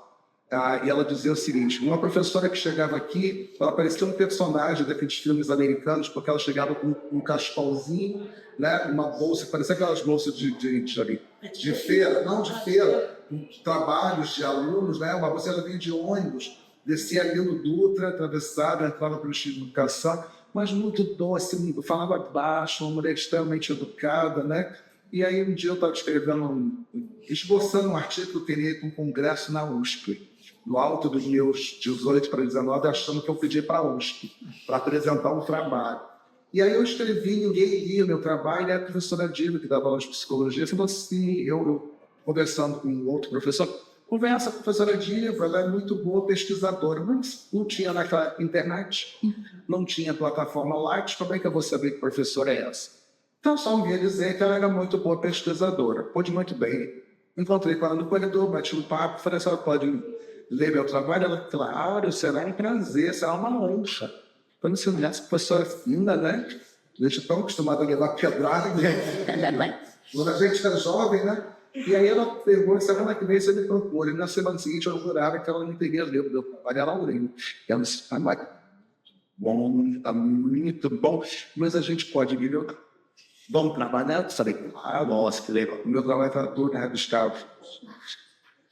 Speaker 4: E ela dizia o seguinte: uma professora que chegava aqui, ela parecia um personagem daqueles filmes americanos, porque ela chegava com um cachecolzinho, né, uma bolsa, parecia aquelas bolsas de feira, não de feira, com trabalhos de alunos, né, uma bolsa, ela vinha de ônibus, descia ali no Dutra, atravessava, entrava pelo Instituto de Educação, mas muito doce, falava baixo, uma mulher extremamente educada, né? E aí um dia eu estava esboçando um artigo que eu teria com um congresso na USP, no alto dos meus 18 para 19, achando que eu pedi para a USP, para apresentar um trabalho. E aí eu escrevi, ninguém lia meu trabalho, e a professora Dina, que dava aula de psicologia, falou assim, eu conversando com outro professor, conversa com a professora Dina, ela é muito boa pesquisadora, mas não tinha naquela internet, não tinha plataforma Lattes, como é que eu vou saber que professora é essa? Então, só ouvi dizer que ela era muito boa pesquisadora. Pôde muito bem. Encontrei com ela no corredor, bati um papo, falei, a senhora pode ler meu trabalho? Ela, claro, será um prazer, será uma honra. Quando você olhasse, professora fina, né? A gente é tão acostumado a levar pedrada, né? Quando a gente era jovem, né? E aí ela perguntou, semana que vem você me procura. E na semana seguinte eu jurava que ela não entendia ler o meu trabalho, ela leu. E ela disse, bom, tá muito bom, mas a gente pode melhorar. Vamos trabalhar? Eu falei, nossa, que legal. O meu trabalho está todo rabiscado.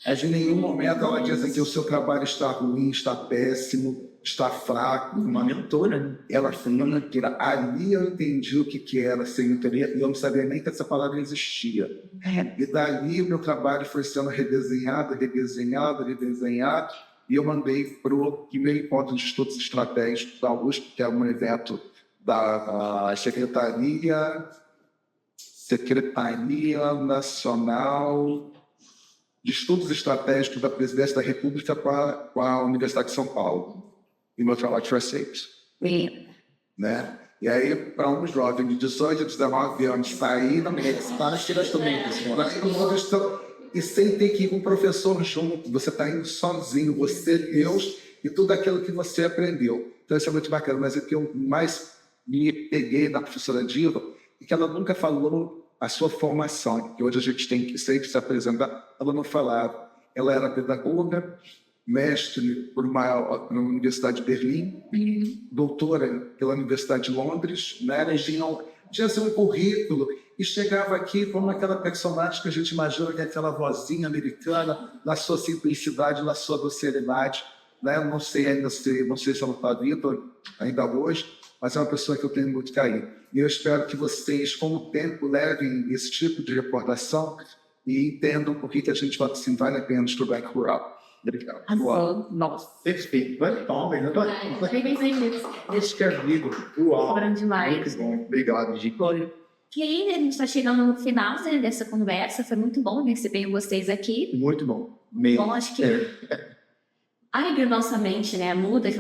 Speaker 4: Em nenhum momento ela diz que o seu trabalho está ruim, está péssimo, está fraco.
Speaker 1: Uma mentora, né?
Speaker 4: Ela falando que ali eu entendi o que era ser mentoria e eu não sabia nem que essa palavra existia. E dali o meu trabalho foi sendo redesenhado, e eu mandei para o primeiro encontro de estudos estratégicos da USP, que é um evento da Secretaria Nacional de Estudos Estratégicos da Presidência da República com a Universidade de São Paulo. E meu trabalho foi aceito. Né? E aí, para um jovem de 18, 19 anos sair, não me e sem ter que ir com o professor junto, você está indo sozinho, você, Deus e tudo aquilo que você aprendeu. Então isso é muito bacana, mas o que eu mais me peguei da professora Diva é que ela nunca falou a sua formação, que hoje a gente tem que sempre se apresentar, ela não falava. Ela era pedagoga, mestre por uma Universidade de Berlim, doutora pela Universidade de Londres, né? Tinha seu currículo e chegava aqui como aquela personagem que a gente imagina, que é aquela vozinha americana, na sua simplicidade, na sua docilidade, né? Não sei se ela está viva ainda hoje, mas é uma pessoa que eu tenho muito carinho. E eu espero que vocês, com o tempo, levem esse tipo de recordação e entendam por que a gente fala assim, vale a pena estudar rural. Obrigado.
Speaker 1: Nossa, perfeito. Vai tomar, eu tô escrevido. Uau.
Speaker 2: Demais.
Speaker 1: Muito bom. Obrigado, Gi.
Speaker 2: E aí, a gente está chegando no final, né, dessa conversa. Foi muito bom receber vocês aqui.
Speaker 1: Muito bom.
Speaker 2: Bom, acho que a nossa mente, né, muda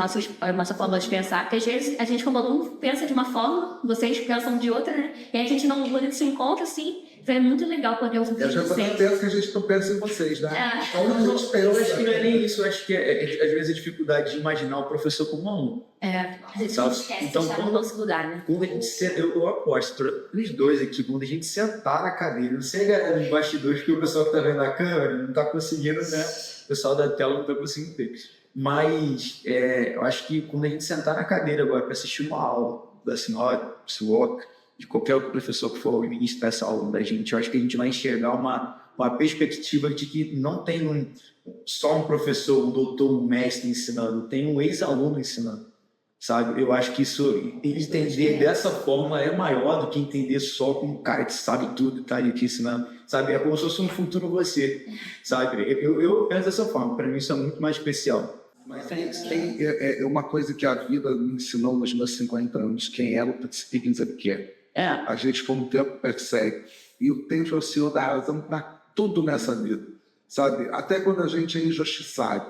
Speaker 2: a nossa forma de pensar, porque às vezes a gente como aluno pensa de uma forma, vocês pensam de outra, né? E aí a gente não se encontra assim. Então é muito legal poder ouvir
Speaker 4: vocês. Eu já penso que a gente não pensa em vocês, né?
Speaker 1: Então, a gente pensa. Eu acho que não é nem isso, eu acho que às vezes a dificuldade de imaginar o professor como aluno.
Speaker 2: A gente não esquece de estar no nosso lugar, né?
Speaker 1: Quando a gente eu aposto, os dois aqui, quando a gente sentar na cadeira, não sei a galera dos bastidores, porque o pessoal que está vendo na câmera não está conseguindo, né? O pessoal da tela não está conseguindo ver. Mas eu acho que quando a gente sentar na cadeira agora para assistir uma aula da senhora, de qualquer outro professor que for ministrar essa aula da gente, eu acho que a gente vai enxergar uma perspectiva de que não tem só um professor, um doutor, um mestre ensinando, tem um ex-aluno ensinando, sabe? Eu acho que isso, entender dessa forma é maior do que entender só com um cara que sabe tudo e está aqui ensinando, sabe? É como se fosse um futuro você, sabe? Eu penso dessa forma, para mim isso é muito mais especial.
Speaker 4: Mas tem uma coisa que a vida me ensinou nos meus 50 anos, quem é o que é. A gente, com o tempo, percebe. E o tempo é o senhor da razão para tudo nessa vida, sabe? Até quando a gente é injustiçado,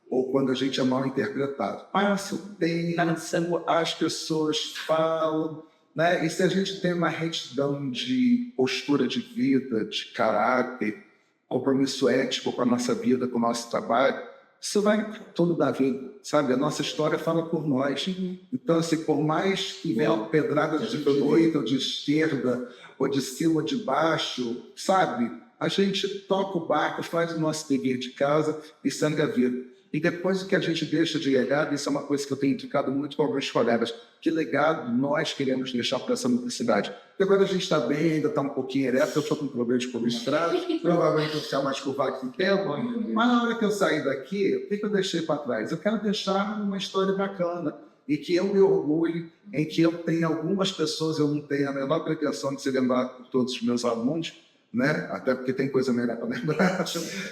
Speaker 4: ou quando a gente é mal interpretado. Passa o tempo, as pessoas falam, né? E se a gente tem uma retidão de postura de vida, de caráter, compromisso ético com a nossa vida, com o nosso trabalho, isso vai todo da vida, sabe? A nossa história fala por nós. Então, assim, por mais que venha uma pedrada de direita ou de esquerda, ou de cima ou de baixo, sabe? A gente toca o barco, faz o nosso dever de casa e segue a vida. E depois que a gente deixa de legado, isso é uma coisa que eu tenho indicado muito para alguns colegas, que legado nós queremos deixar para essa universidade. Porque agora a gente está bem, ainda está um pouquinho ereto, eu estou com problema de colesteral, provavelmente eu vou ficar mais curvado que tempo, mas na hora que eu sair daqui, o que eu deixei para trás? Eu quero deixar uma história bacana, e que eu me orgulhe, em que eu tenha algumas pessoas, eu não tenho a menor pretensão de ser lembrado por todos os meus alunos, né? Até porque tem coisa melhor para lembrar.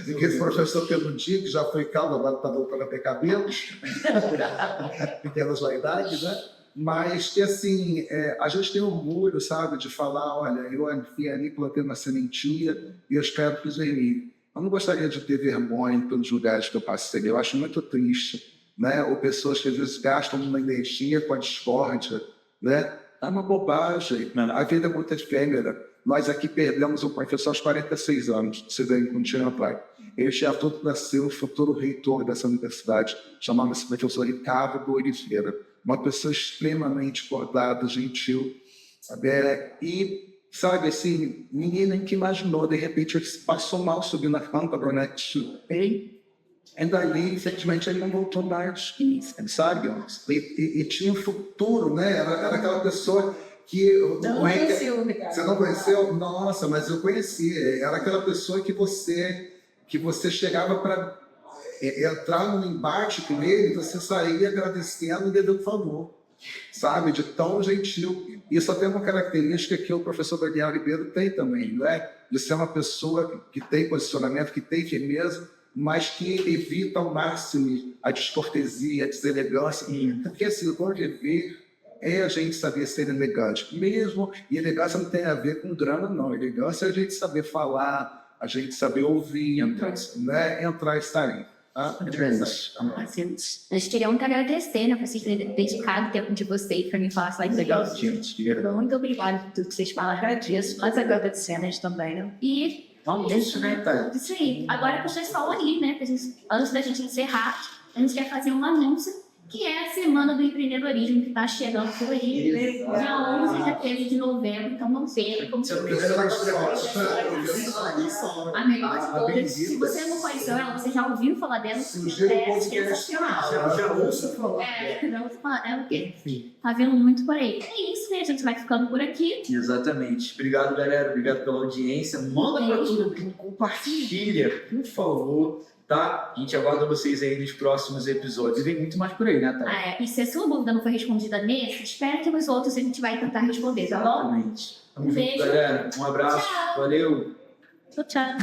Speaker 4: E que esse professor Pedro Di, que já foi calvo, agora está voltando a ter cabelos, pequenas vaidades, né? Mas que, assim, a gente tem orgulho, sabe, de falar, olha, eu enfiei ali, coloquei uma sementinha e eu espero que germine. Eu não gostaria de ter vergonha pelos lugares que eu passei, eu acho muito triste, né? Ou pessoas que às vezes gastam uma energia com a discórdia, né? É uma bobagem, a vida é muito efêmera. Nós aqui perdemos um professor aos 46 anos, você vê, quando tinha pai. Ele tinha tudo para ser o futuro reitor dessa universidade, chamava-se professor Ricardo do Oliveira. Uma pessoa extremamente acordada, gentil, sabe? E, sabe, assim, ninguém nem que imaginou, de repente, ele passou mal subindo a rampa, né? E dali, infelizmente, ele não voltou mais, sabe? E tinha um futuro, né? Era aquela pessoa que...
Speaker 3: Não conheceu, Ricardo.
Speaker 4: Você não conheceu? Nossa, mas eu conheci. Era aquela pessoa que você chegava para entrar num embate com ele, você saía agradecendo e devendo favor, sabe? De tão gentil. Isso até é uma característica que o professor Daniel Ribeiro tem também, não é? De ser uma pessoa que tem posicionamento, que tem firmeza, mas que evita ao máximo a descortesia, a deselegância. Porque assim, o bom de ver é a gente saber ser elegante. Mesmo, e elegância não tem a ver com drama, não. Elegância é a gente saber falar, a gente saber ouvir, entrar e estar aí. Tá?
Speaker 2: Nós queríamos agradecer, né, por vocês terem dedicado o tempo de vocês para me falar sobre legal. Muito obrigada por tudo que vocês falaram.
Speaker 3: Agradeço, nós agradecemos também, né?
Speaker 2: E
Speaker 1: Isso, né, tá?
Speaker 2: isso aí. Agora que vocês falam ali, né? Antes da gente encerrar, a gente quer fazer um anúncio, que é a Semana do Empreendedorismo, que está chegando por aí. Dia 11 já teve de novembro, então não perca. A melhor de todas. Se você não conheceu ela, você já ouviu falar dela, é sensacional.
Speaker 1: Já ouço falar.
Speaker 2: Já ouço falar dela, porque tá vendo muito por aí. É isso, né? A gente vai ficando por aqui.
Speaker 1: Exatamente. Obrigado, galera. Obrigado pela audiência. Manda para todo mundo, compartilha, por favor. Tá? A gente aguarda vocês aí nos próximos episódios. E vem muito mais por aí, né, tá?
Speaker 2: E se a sua dúvida não foi respondida nesse, espera que nos outros a gente vai tentar responder, tá bom?
Speaker 1: Exatamente. Tamo
Speaker 2: Um
Speaker 1: junto,
Speaker 2: beijo.
Speaker 1: galera. Um abraço.
Speaker 2: Tchau.
Speaker 1: Valeu.
Speaker 2: Tchau, tchau.